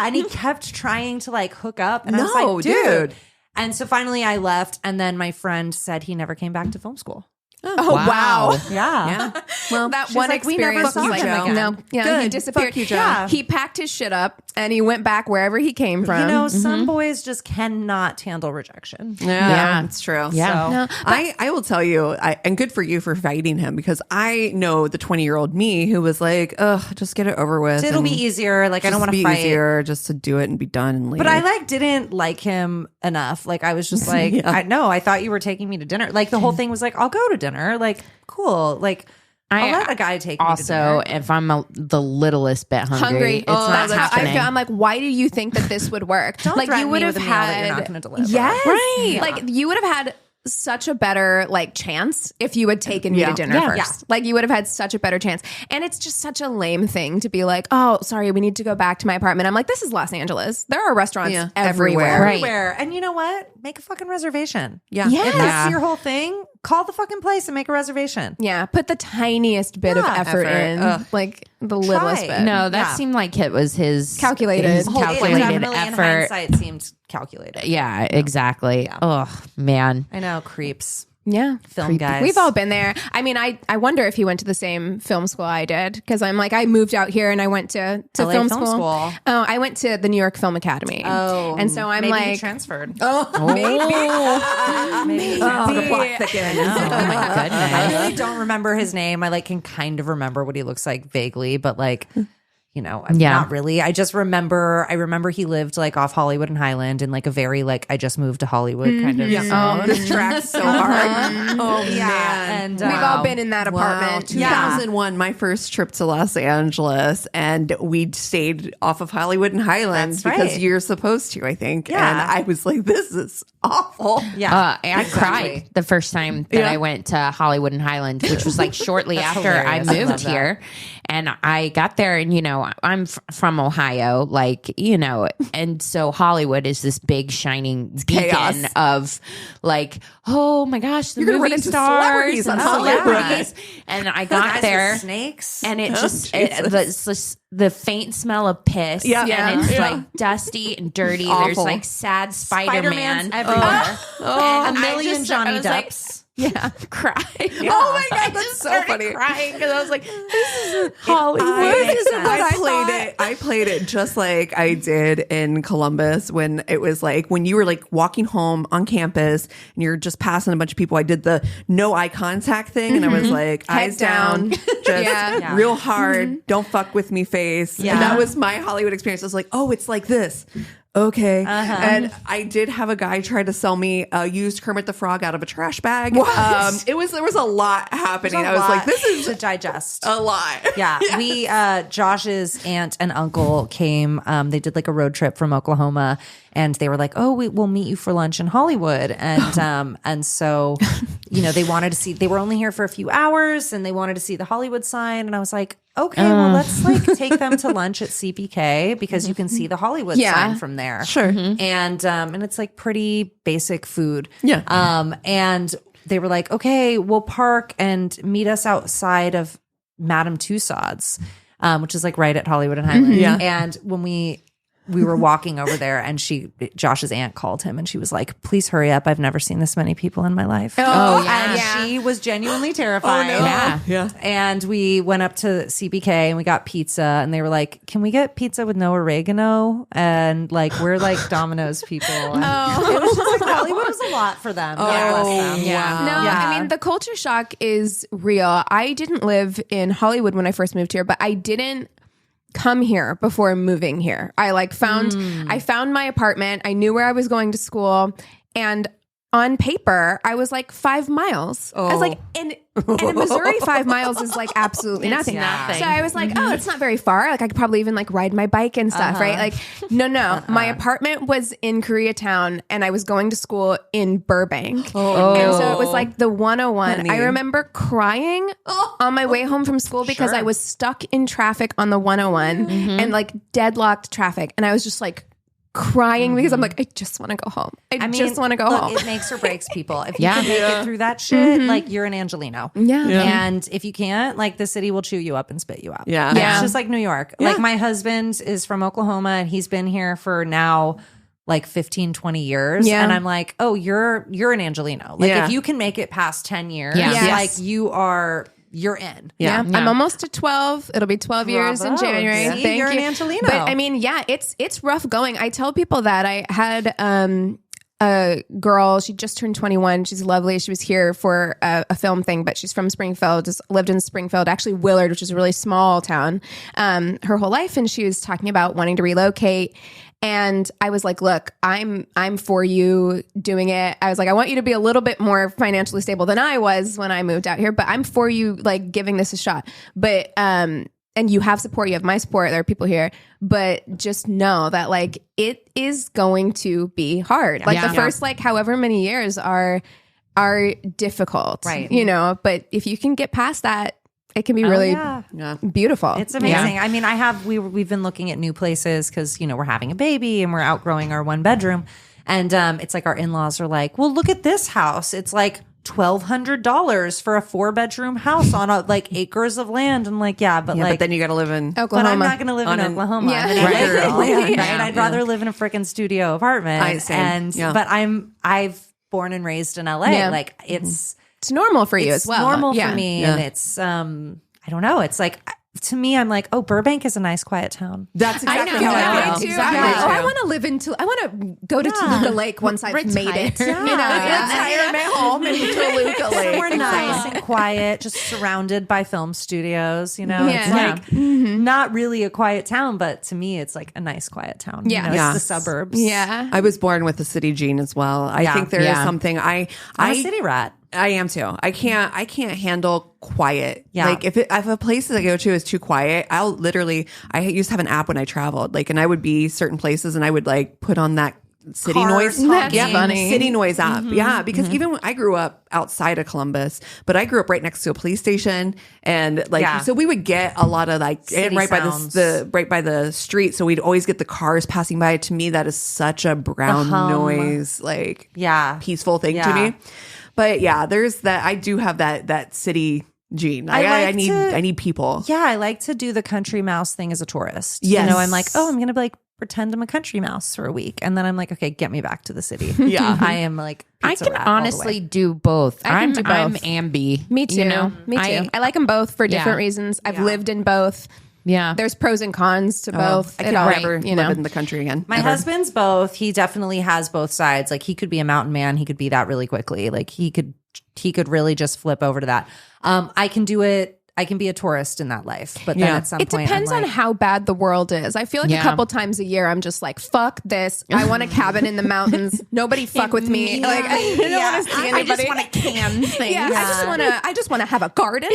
And he kept trying to like hook up. And I was No, like, dude. And so finally I left, and then my friend said he never came back to film school. Oh, wow. Yeah. Well, that she's one like, we never experience saw was like, him again. no, yeah, he Good. disappeared. Fuck you, Joe. Yeah. He packed his shit up and he went back wherever he came from. You know, some boys just cannot handle rejection. Yeah, it's true. Yeah. So, I will tell you, and good for you for fighting him, because I know the 20-year-old me who was like, ugh, just get it over with. it'll and be easier. Like, I don't just want to be fight. easier just to do it and be done and leave. But I like didn't like him enough. Like, I was just like, I thought you were taking me to dinner. Like, the whole thing was like, I'll go to dinner. Like, cool. Like, I'll let a guy take me to Also, dinner. if I'm the littlest bit hungry, it's not that's how happening. I'm like, why do you think that this would work? Don't like threaten you would me have with a meal that had, you're not gonna deliver. yes, Right. Like you would have had such a better like chance if you had taken me to dinner Yeah. first. Yeah. Like you would have had such a better chance. And it's just such a lame thing to be like, oh, sorry, we need to go back to my apartment. I'm like, this is Los Angeles. There are restaurants Yeah. everywhere. Right. Everywhere. And you know what? Make a fucking reservation. Yeah. Yeah. If that's your whole thing, call the fucking place and make a reservation. Yeah, put the tiniest bit of effort in, Ugh. like the littlest bit. No, that Yeah. seemed like it was his Calculated. his Whole- It calculated definitely in effort. hindsight seemed calculated. Yeah, exactly. Oh man. I know, creeps. Yeah. Film guys. We've all been there. I mean, I wonder if he went to the same film school I did, because I'm like, I moved out here and I went to LA film Film school. School. Oh, I went to the New York Film Academy. Oh, and so I'm maybe like, he transferred. maybe. the plot thickens. Oh my I goodness. really don't remember his name. I like can kind of remember what he looks like vaguely, but like, you know, not really. I remember he lived like off Hollywood and Highland in like a very like I just moved to Hollywood kind of zone. Oh, this tracks so hard. Oh, Yeah, man. and We've all been in that Wow. apartment. 2001, my first trip to Los Angeles, and we stayed off of Hollywood and Highland That's because right. you're supposed to, I think. Yeah. And I was like, this is awful. yeah. I cried the first time that I went to Hollywood and Highland, which was like shortly after I hilarious. I love moved that. here. And I got there, and you know, I'm from Ohio, like, you know, and so Hollywood is this big shining beacon chaos. of like, oh my gosh, the You're gonna run movie into stars celebrities and on Hollywood. celebrities. And I got Guys there. with snakes. And it just Jesus. the faint smell of piss, Yeah. and it's Yeah. like dusty and dirty. Awful. There's like sad Spider-Man's Spider-Man everywhere. and a million Johnny was like, Depps. yeah, cry. Oh my God, that's so funny. Crying because I was like, this isn't Hollywood. I played it just like I did in Columbus when it was like when you were like walking home on campus and you're just passing a bunch of people. I did the no eye contact thing, and I was like, eyes down, down. just Yeah. real hard, don't fuck with me face. Yeah. And that was my Hollywood experience. I was like, oh, it's like this. Okay. And I did have a guy try to sell me a used Kermit the Frog out of a trash bag. There was a lot happening. I was like, this is to digest. a lot. Yeah, we Josh's aunt and uncle came. They did like a road trip from Oklahoma, and they were like, "Oh, we'll meet you for lunch in Hollywood." And so, you know, they wanted to see. They were only here for a few hours, and they wanted to see the Hollywood sign. And I was like, "Okay, well, let's like take them to lunch at CPK because you can see the Hollywood sign from there." Sure. And it's like pretty basic food. Yeah. And they were like, okay, we'll park and meet us outside of Madame Tussauds, which is like right at Hollywood and Highland. Yeah. And when we were walking over there, and Josh's aunt called him, and she was like, please hurry up. I've never seen this many people in my life. Oh, And yeah. she was genuinely terrified. Yeah. And we went up to CBK and we got pizza, and they were like, can we get pizza with no oregano? And like, we're like Domino's people. And it was just like Hollywood was a lot for them. God bless them. yeah. No, Yeah. I mean, the culture shock is real. I didn't live in Hollywood when I first moved here, but I didn't come here before moving here. I like found my apartment. I knew where I was going to school, and on paper, I was like 5 miles. I was like, and in Missouri, 5 miles is like absolutely nothing. So I was like, oh, it's not very far. Like I could probably even like ride my bike and stuff, right? Like, no. My apartment was in Koreatown and I was going to school in Burbank. And so it was like the 101. Honey. I remember crying on my way home from school because I was stuck in traffic on the 101 and like deadlocked traffic. And I was just like, crying because I'm like, I just want to go home. I just want to go home. It makes or breaks people. If you can make it through that shit, like you're an Angelino. Yeah. And if you can't, like the city will chew you up and spit you out. Yeah. It's just like New York. Like my husband is from Oklahoma and he's been here for now like 15, 20 years. Yeah. And I'm like, oh, you're an Angelino. Like if you can make it past 10 years, like you're in. Yeah. I'm almost to 12. It'll be 12 years in January. See, Thank you're you. an Angelino. But I mean, it's rough going. I tell people that I had a girl, she just turned 21. She's lovely. She was here for a film thing, but she's from Springfield, just lived in Springfield, actually Willard, which is a really small town, her whole life. And she was talking about wanting to relocate. And I was like, look, I'm for you doing it. I was like, I want you to be a little bit more financially stable than I was when I moved out here, but I'm for you like giving this a shot. But, and you have support, you have my support, there are people here, but just know that like it is going to be hard. Like the first like however many years are difficult, right? You know, but if you can get past that, it can be really beautiful. It's amazing. I mean, we've been looking at new places because, you know, we're having a baby and we're outgrowing our 1 bedroom. And it's like our in-laws are like, well, look at this house. It's like $1,200 for a 4-bedroom house on like acres of land. I'm like, but then you got to live in Oklahoma. But I'm not going to live in Oklahoma. Yeah. I'm in right? I'd rather live in a freaking studio apartment. But I've born and raised in LA. Yeah. Like it's normal for you as well. Normal for me. And it's, I don't know. It's like, to me, I'm like, oh, Burbank is a nice, quiet town. That's exactly how I feel. Exactly. I want to live I want to go to Toluca Lake once I've made it. Retire my home in Toluca Lake. Somewhere nice and quiet, just surrounded by film studios. You know, Yeah. it's like not really a quiet town, but to me, it's like a nice, quiet town. Yeah. You know, it's the suburbs. Yeah. I was born with the city gene as well. I think there is something I'm a city rat. I am too. I can't handle quiet. Yeah. Like if a place that I go to is too quiet, I used to have an app when I traveled, like, and I would be certain places and I would like put on that city noise. That's funny. City noise app. Yeah. Because even when I grew up outside of Columbus, but I grew up right next to a police station and like, so we would get a lot of like city right sounds. right by the street. So we'd always get the cars passing by. To me, that is such a brown noise, like peaceful thing to me. But there's that. I do have that city gene. I need people. Yeah, I like to do the country mouse thing as a tourist. Yes. You know, I'm like, oh, I'm gonna like pretend I'm a country mouse for a week, and then I'm like, okay, get me back to the city. Yeah, I am like, I can honestly do both. I can do both. I'm ambi. Me too. You know? Me too. I like them both for different reasons. I've lived in both. Yeah. There's pros and cons to both. I could never live in the country again. My husband's both. He definitely has both sides. Like he could be a mountain man. He could be that really quickly. Like he could really just flip over to that. I can do it. I can be a tourist in that life, but then at some it point, depends on how bad the world is. I feel like a couple times a year, I'm just like, fuck this. I want a cabin in the mountains. Nobody fuck with me. Like I don't want to see anybody. I just want to can things. I just want to have a garden.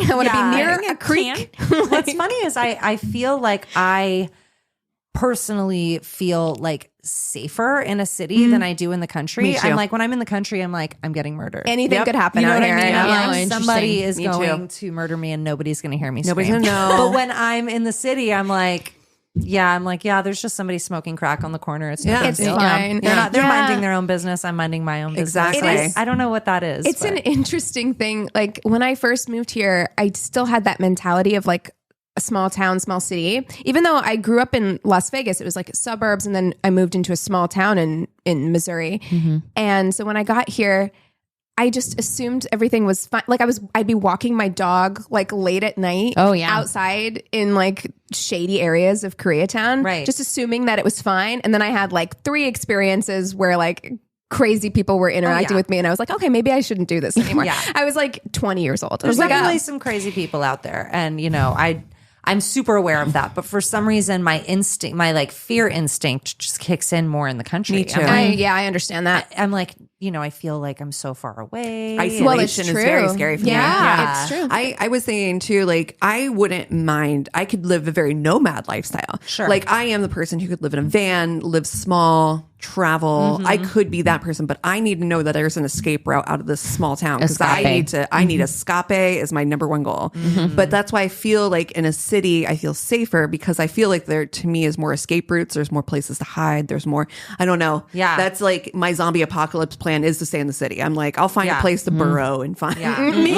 I want to be near a creek. What's funny is I feel like I personally feel like safer in a city than I do in the country. Me too. I'm like, when I'm in the country, I'm like, I'm getting murdered. Anything could happen You know out what here. I mean? Yeah. Like, somebody is Me going to murder me and nobody's going to hear me Nobody's scream. gonna know. But when I'm in the city, I'm like, there's just somebody smoking crack on the corner. It's no big It's deal. fine. They're minding their own business. I'm minding my own business. Exactly. I don't know what that is. It's an interesting thing. Like when I first moved here, I still had that mentality of like a small town, small city. Even though I grew up in Las Vegas, it was like suburbs, and then I moved into a small town in Missouri. And so when I got here, I just assumed everything was fine. Like I'd be walking my dog like late at night. Outside in like shady areas of Koreatown. Right. Just assuming that it was fine. And then I had like 3 experiences where like crazy people were interacting with me, and I was like, okay, maybe I shouldn't do this anymore. I was like 20 years old. There's like, definitely some crazy people out there, and you know, I'm super aware of that, but for some reason, my like fear instinct just kicks in more in the country. Me too. I understand that. I'm like, I feel like I'm so far away. Isolation is very scary for me. Yeah, it's true. I was thinking too, like, I wouldn't mind. I could live a very nomad lifestyle. Sure. Like, I am the person who could live in a van, live small, travel. I could be that person, but I need to know that there's an escape route out of this small town, because I need escape is my number one goal. But that's why I feel like in a city, I feel safer, because I feel like there, to me, is more escape routes. There's more places to hide. There's more, I don't know. Yeah. That's like my zombie apocalypse plan is to stay in the city. I'm like, I'll find a place to burrow and find. Me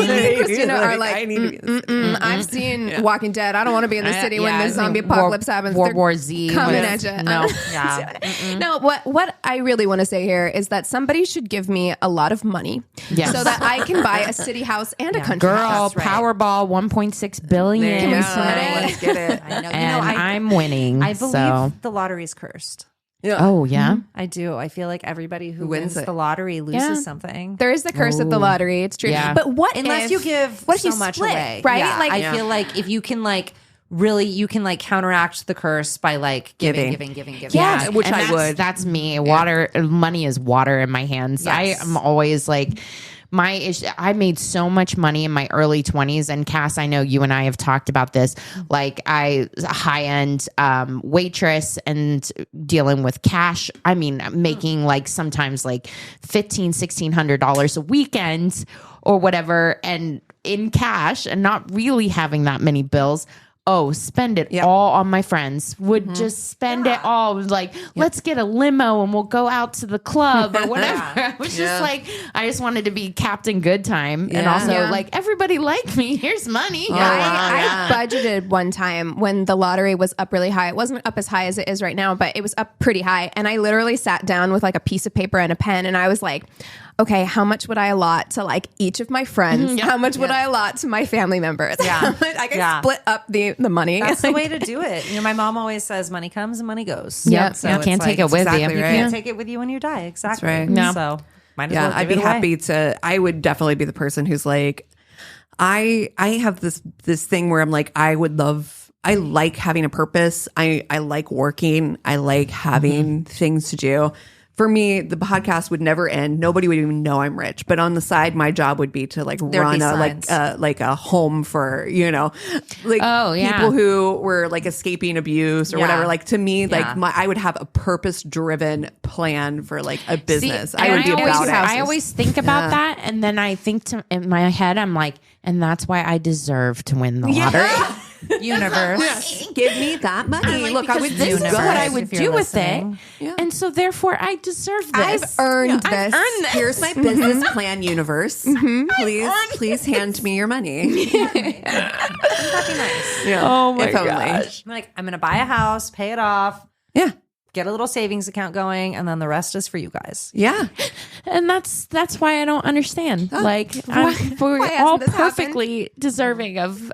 and Christina are like, I need to be in the city. I've seen Walking Dead. I don't want to be in the city when the zombie apocalypse happens. World They're War Z coming was- at you. No. No, what I really want to say here is that somebody should give me a lot of money Yes. so that I can buy a city house and a country Girl, house. Powerball 1.6 billion. Can we Yeah, split it? let's get it. I know. And I'm winning. I believe so. the lottery's cursed. Oh, yeah. I do. I feel like everybody who wins wins it? the lottery loses Yeah. something. There is the curse of the lottery. It's true. Yeah. But what Unless if, you give what if so you much split, away, right? Yeah, Like, I feel like if you can you can counteract the curse by giving. Yeah. Which And I that's- would. That's me. Water, money is water in my hands. Yes. I am always like, my issue, I made so much money in my early 20s. And Cass, I know you and I have talked about this. Like, I was a high-end waitress and dealing with cash. I mean, making sometimes $1,500-$1,600 a weekend or whatever, and in cash, and not really having that many bills. Oh, spend it all on my friends. Would just spend it all. Let's get a limo and we'll go out to the club or whatever. I was just I just wanted to be Captain Good Time. And also everybody like me. Here's money. I budgeted one time when the lottery was up really high. It wasn't up as high as it is right now, but it was up pretty high. And I literally sat down with a piece of paper and a pen, and I was like, okay, how much would I allot to each of my friends? How much would I allot to my family members? Yeah. I can split up the money. That's the way to do it. My mom always says money comes and money goes. Yep. So You it's can't take it with exactly you. right. You can't take it with you when you die. Exactly. right. No. So might as well I'd give be it away. happy to. I would definitely be the person who's like, I have this thing where I'm like, I like having a purpose. I like working. I like having things to do. For me, the podcast would never end. Nobody would even know I'm rich. But on the side, my job would be to run a home for people who were escaping abuse or whatever. To me, I would have a purpose driven plan for a business. I would be about it. I always think about that, and then I think in my head, I'm like, and that's why I deserve to win the lottery. Universe. Give me that money. Look, I would This is do what I if would you're do with listening. it, and so therefore I deserve I've this. earned this. I've earned this. Here's my business plan, universe. Please hand me your money. That'd be nice. Oh my If only. gosh! I'm going to buy a house, pay it off, Yeah. get a little savings account going, and then the rest is for you guys. Yeah. And that's why I don't understand. we're hasn't all this perfectly deserving of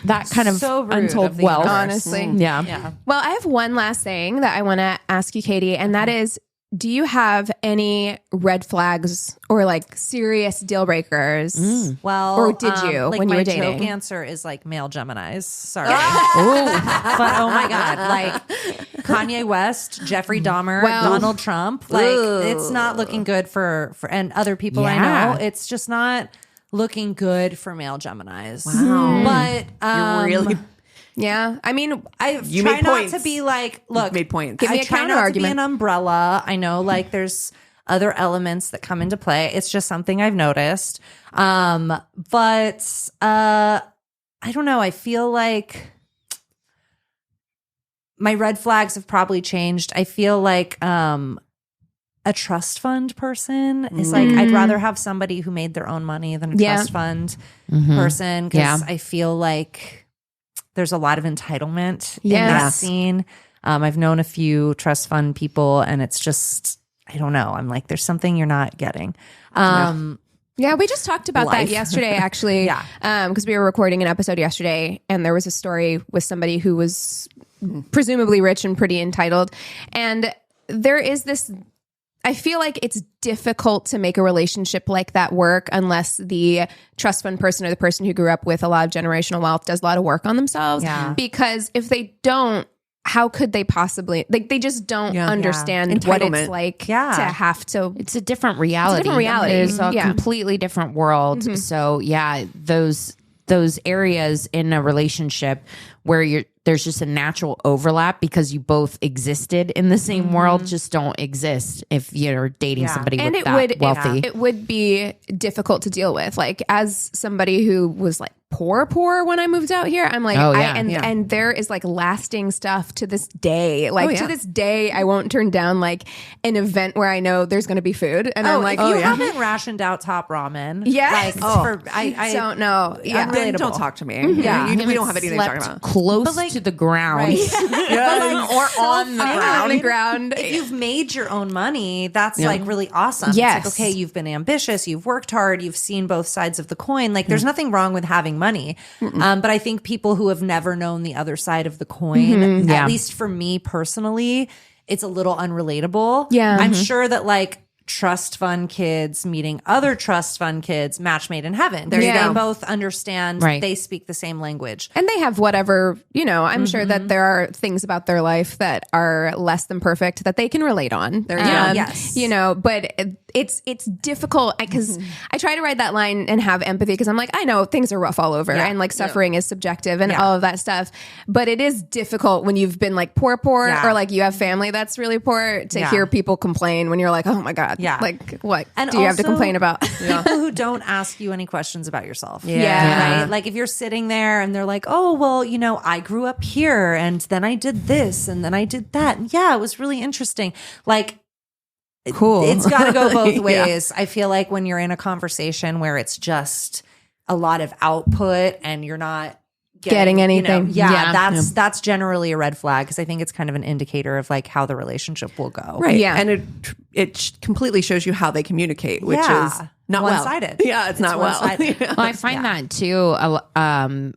that kind of So rude untold of the wealth. universe. Honestly. Yeah. Well, I have one last thing that I want to ask you, Katie, and that is, do you have any red flags or serious deal breakers? Well, Or did you when you my were dating? joke answer is male Geminis. Sorry. But oh my God, Kanye West, Jeffrey Dahmer, Well- Donald Trump. It's not looking good for and other people I Yeah. know. It's just not looking good for male Geminis. Wow. But You're really Yeah. I mean, You try made not points. to be look, made points. Give me I a try not to be counter-argument. an umbrella. I know there's other elements that come into play. It's just something I've noticed. But I don't know. I feel like my red flags have probably changed. I feel like a trust fund person is I'd rather have somebody who made their own money than a Yeah. trust fund person, because Yeah. I feel like there's a lot of entitlement in Yes. that scene. I've known a few trust fund people, and it's just, I don't know. I'm like, there's something you're not getting. yeah, we just talked about that Life. yesterday, actually. Yeah. Because we were recording an episode yesterday, and there was a story with somebody who was presumably rich and pretty entitled. And there is this, I feel like it's difficult to make a relationship like that work unless the trust fund person or the person who grew up with a lot of generational wealth does a lot of work on themselves. Yeah. Because if they don't, how could they possibly they just don't understand what it's like to have to. It's a different reality. It's a completely different world. So those areas in a relationship where there's just a natural overlap because you both existed in the same world just don't exist if you're dating somebody and with that wealthy. It would be difficult to deal with. Like as somebody who was like poor when I moved out here, I'm like, and there is like lasting stuff to this day. Like to this day, I won't turn down like an event where I know there's going to be food, and I'm like, if you haven't rationed out Top Ramen, yes, I don't know. Yeah, then don't talk to me. We don't have anything to talk about. Close to the ground, or on the ground. If you've made your own money, that's like really awesome. Yes. It's like, okay, you've been ambitious, you've worked hard, you've seen both sides of the coin. Like there's nothing wrong with having money. But I think people who have never known the other side of the coin, at least for me personally, it's a little unrelatable. Yeah. I'm sure that like trust fund kids meeting other trust fund kids, match made in heaven. They both understand, they speak the same language. And they have whatever, I'm sure that there are things about their life that are less than perfect that they can relate on. Yes. But it's difficult because I try to ride that line and have empathy because I'm like, I know things are rough all over and like suffering is subjective and all of that stuff. But it is difficult when you've been like poor or like you have family that's really poor to hear people complain when you're like, oh my God. Yeah. Like what and do you have to complain about? People who don't ask you any questions about yourself. Yeah. Right? Like if you're sitting there and they're like, oh, well, I grew up here and then I did this and then I did that. And it was really interesting. Like, cool. It's got to go both ways. I feel like when you're in a conversation where it's just a lot of output and you're not getting anything. That's generally a red flag because I think it's kind of an indicator of like how the relationship will go. Right. Yeah. And it completely shows you how they communicate, which is not one-sided. Yeah, it's not one-sided. Well, I find that too a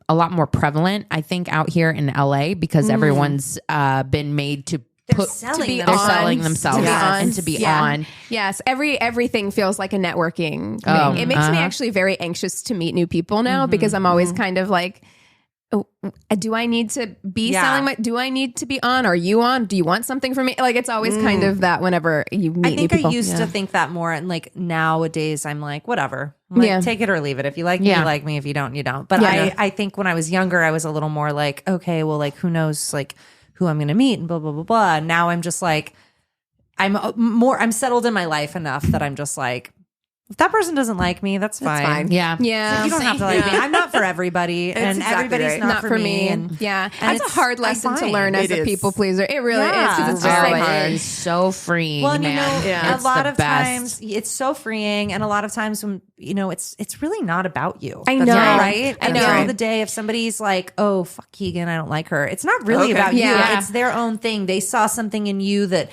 lot more prevalent, I think, out here in LA because everyone's been made to selling themselves and to be on. Yes, everything feels like a networking thing. It makes me actually very anxious to meet new people now because I'm always kind of like, do I need to be selling do I need to be on? Are you on? Do you want something from me? Like it's always kind of that whenever you meet new people. I used to think that more, and like nowadays I'm like, whatever. Like, take it or leave it. If you like me, you like me. If you don't, you don't. But I think when I was younger, I was a little more like, okay, well, like who knows like who I'm going to meet and blah, blah, blah, blah. And now I'm just like, I'm settled in my life enough that I'm just like, if that person doesn't like me, that's fine. Yeah. Yeah. Like, you don't have to like me. I'm not for everybody. And exactly everybody's not for me. And and that's a hard lesson to learn as a people pleaser. It really is. Because it's just like hard. It's so freeing. Well, man. A lot of times it's so freeing. And a lot of times when, it's really not about you. I know. Right? I At know. the end of the day, if somebody's like, oh, fuck Keegan, I don't like her. It's not really about you. It's their own thing. They saw something in you that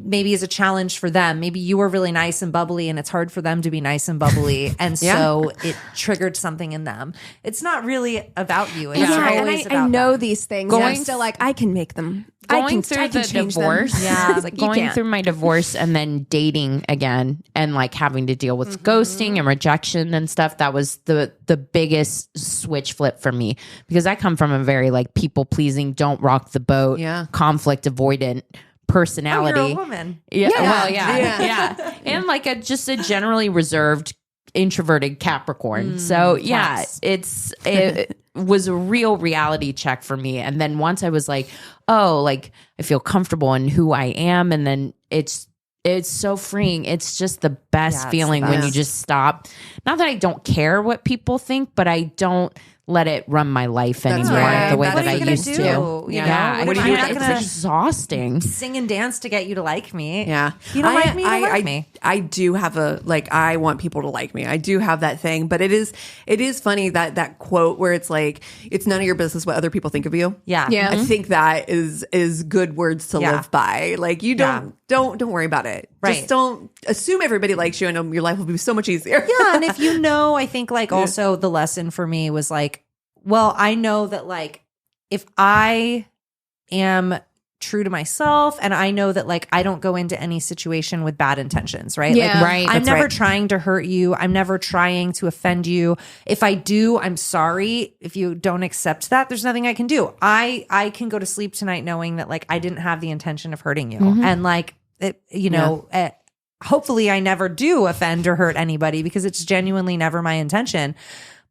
maybe is a challenge for them. Maybe you were really nice and bubbly and it's hard for them to be nice and bubbly. And so it triggered something in them. It's not really about you. It's always about I know them. these things. And I'm still like, I can make them. Going through the divorce. Yeah. Like, going through my divorce and then dating again and like having to deal with ghosting and rejection and stuff. That was the biggest switch flip for me because I come from a very like people pleasing, don't rock the boat, conflict avoidant personality. Oh, you're a woman. Yeah. Well, yeah. And like just a generally reserved, introverted Capricorn. So it was a real reality check for me. And then once I was like, oh, like I feel comfortable in who I am. And then it's so freeing. It's just the best feeling when you just stop. Not that I don't care what people think, but I don't let it run my life anymore the way that I used to. It's exhausting. Sing and dance to get you to like me. Yeah. You don't like me, you don't like me. I do have I want people to like me. I do have that thing, but it is funny that quote where it's like, it's none of your business what other people think of you. Yeah. I think that is good words to live by. Like you don't worry about it. Right. Just don't assume everybody likes you and your life will be so much easier. Yeah. And if I think like also the lesson for me was like, well, I know that like if I am true to myself, and I know that like I don't go into any situation with bad intentions, right? Yeah. Like, Right. I'm That's never right. trying to hurt you. I'm never trying to offend you. If I do, I'm sorry. If you don't accept that, there's nothing I can do. I can go to sleep tonight knowing that like I didn't have the intention of hurting you, and like it, you know. Hopefully I never do offend or hurt anybody because it's genuinely never my intention.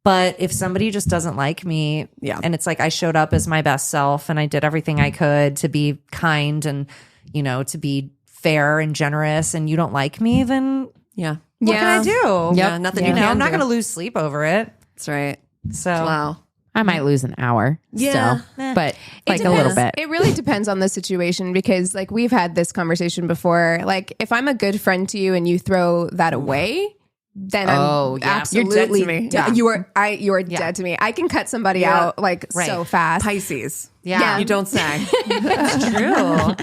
But if somebody just doesn't like me, and it's like I showed up as my best self and I did everything I could to be kind and, you know, to be fair and generous, and you don't like me, then what can I do? Yeah, nothing you You know, can I'm not do. going to lose sleep over it. That's right. So Wow. I might lose an hour Yeah. still, but like It a little depends. bit. It really depends on the situation because, like, we've had this conversation before. Like, if I'm a good friend to you and you throw that away, then Oh, I'm yeah. absolutely You're dead to me. dead. You are dead to me. I can cut somebody out like so fast. Pisces. Yeah. You don't say. it's true.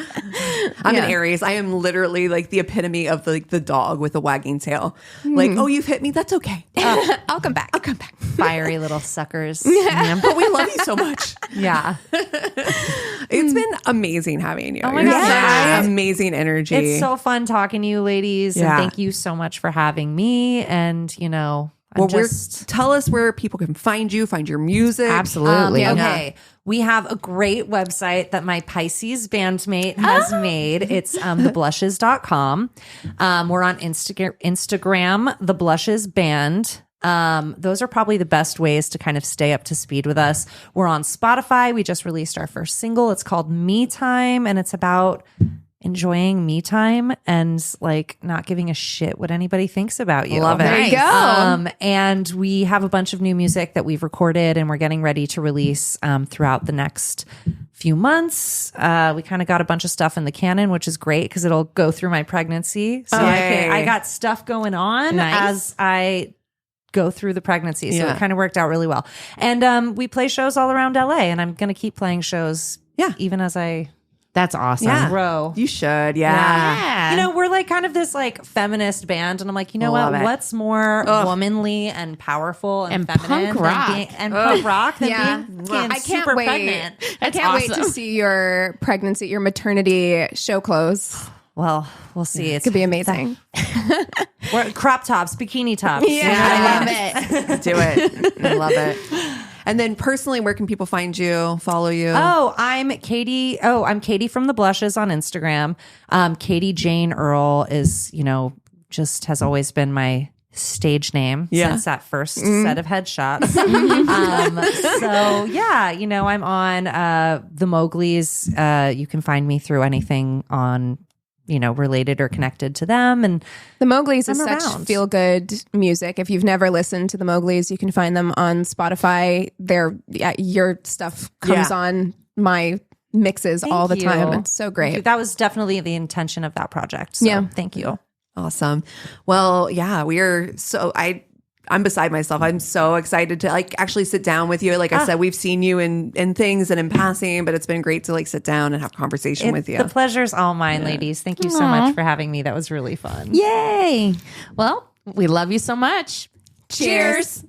I'm an Aries. I am literally like the epitome of like the dog with a wagging tail. Like, oh, you've hit me. That's okay. I'll come back. I'll come back. Fiery little suckers. But we love you so much. Yeah. It's been amazing having you. Oh my You're gosh, such guys. amazing energy. It's so fun talking to you ladies. Yeah. And thank you so much for having me. And, you know, well, tell us where people can find you, find your music. Absolutely. Okay. We have a great website that my Pisces bandmate has made. It's theblushes.com. We're on Instagram, The Blushes Band. Those are probably the best ways to kind of stay up to speed with us. We're on Spotify. We just released our first single. It's called Me Time, and it's about enjoying me time and like not giving a shit what anybody thinks about you. Love it. There you go. And we have a bunch of new music that we've recorded and we're getting ready to release throughout the next few months. We kind of got a bunch of stuff in the canon, which is great because it'll go through my pregnancy. So Yay. I got stuff going on as I go through the pregnancy. So it kind of worked out really well. And we play shows all around LA, and I'm going to keep playing shows even as I That's awesome. Yeah. grow. You should. Yeah. You know, we're like kind of this like feminist band, and I'm like, you know Love what? it. What's more womanly and powerful and feminine punk rock. than being, and punk rock than Yeah. being fucking I can't super wait. pregnant? I can't wait to see your pregnancy, your maternity show clothes. Well, we'll see. It Could be amazing. We're crop tops, bikini tops. I love it. Do it. I love it. And then personally, where can people find you, follow you? Oh, I'm Katie. Oh, I'm Katie from the Blushes on Instagram. Katie Jayne Earl is, you know, just has always been my stage name since that first set of headshots. So yeah, you know, I'm on the Mowgli's. You can find me through anything on, you know, related or connected to them. And The Mowgli's is I'm such around. feel good music. If you've never listened to the Mowgli's, you can find them on Spotify. Your stuff comes on my mixes all the Thank time. you. It's so great. that was definitely the intention of that project. So thank you. Awesome. Well, yeah, we are I'm beside myself. I'm so excited to like actually sit down with you. Like I said, we've seen you in things and in passing, but it's been great to like sit down and have conversation with you. The pleasure's all mine, ladies. Thank you so much for having me. That was really fun. Yay. Well, we love you so much. Cheers.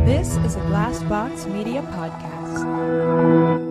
This is a Glass Box Media Podcast.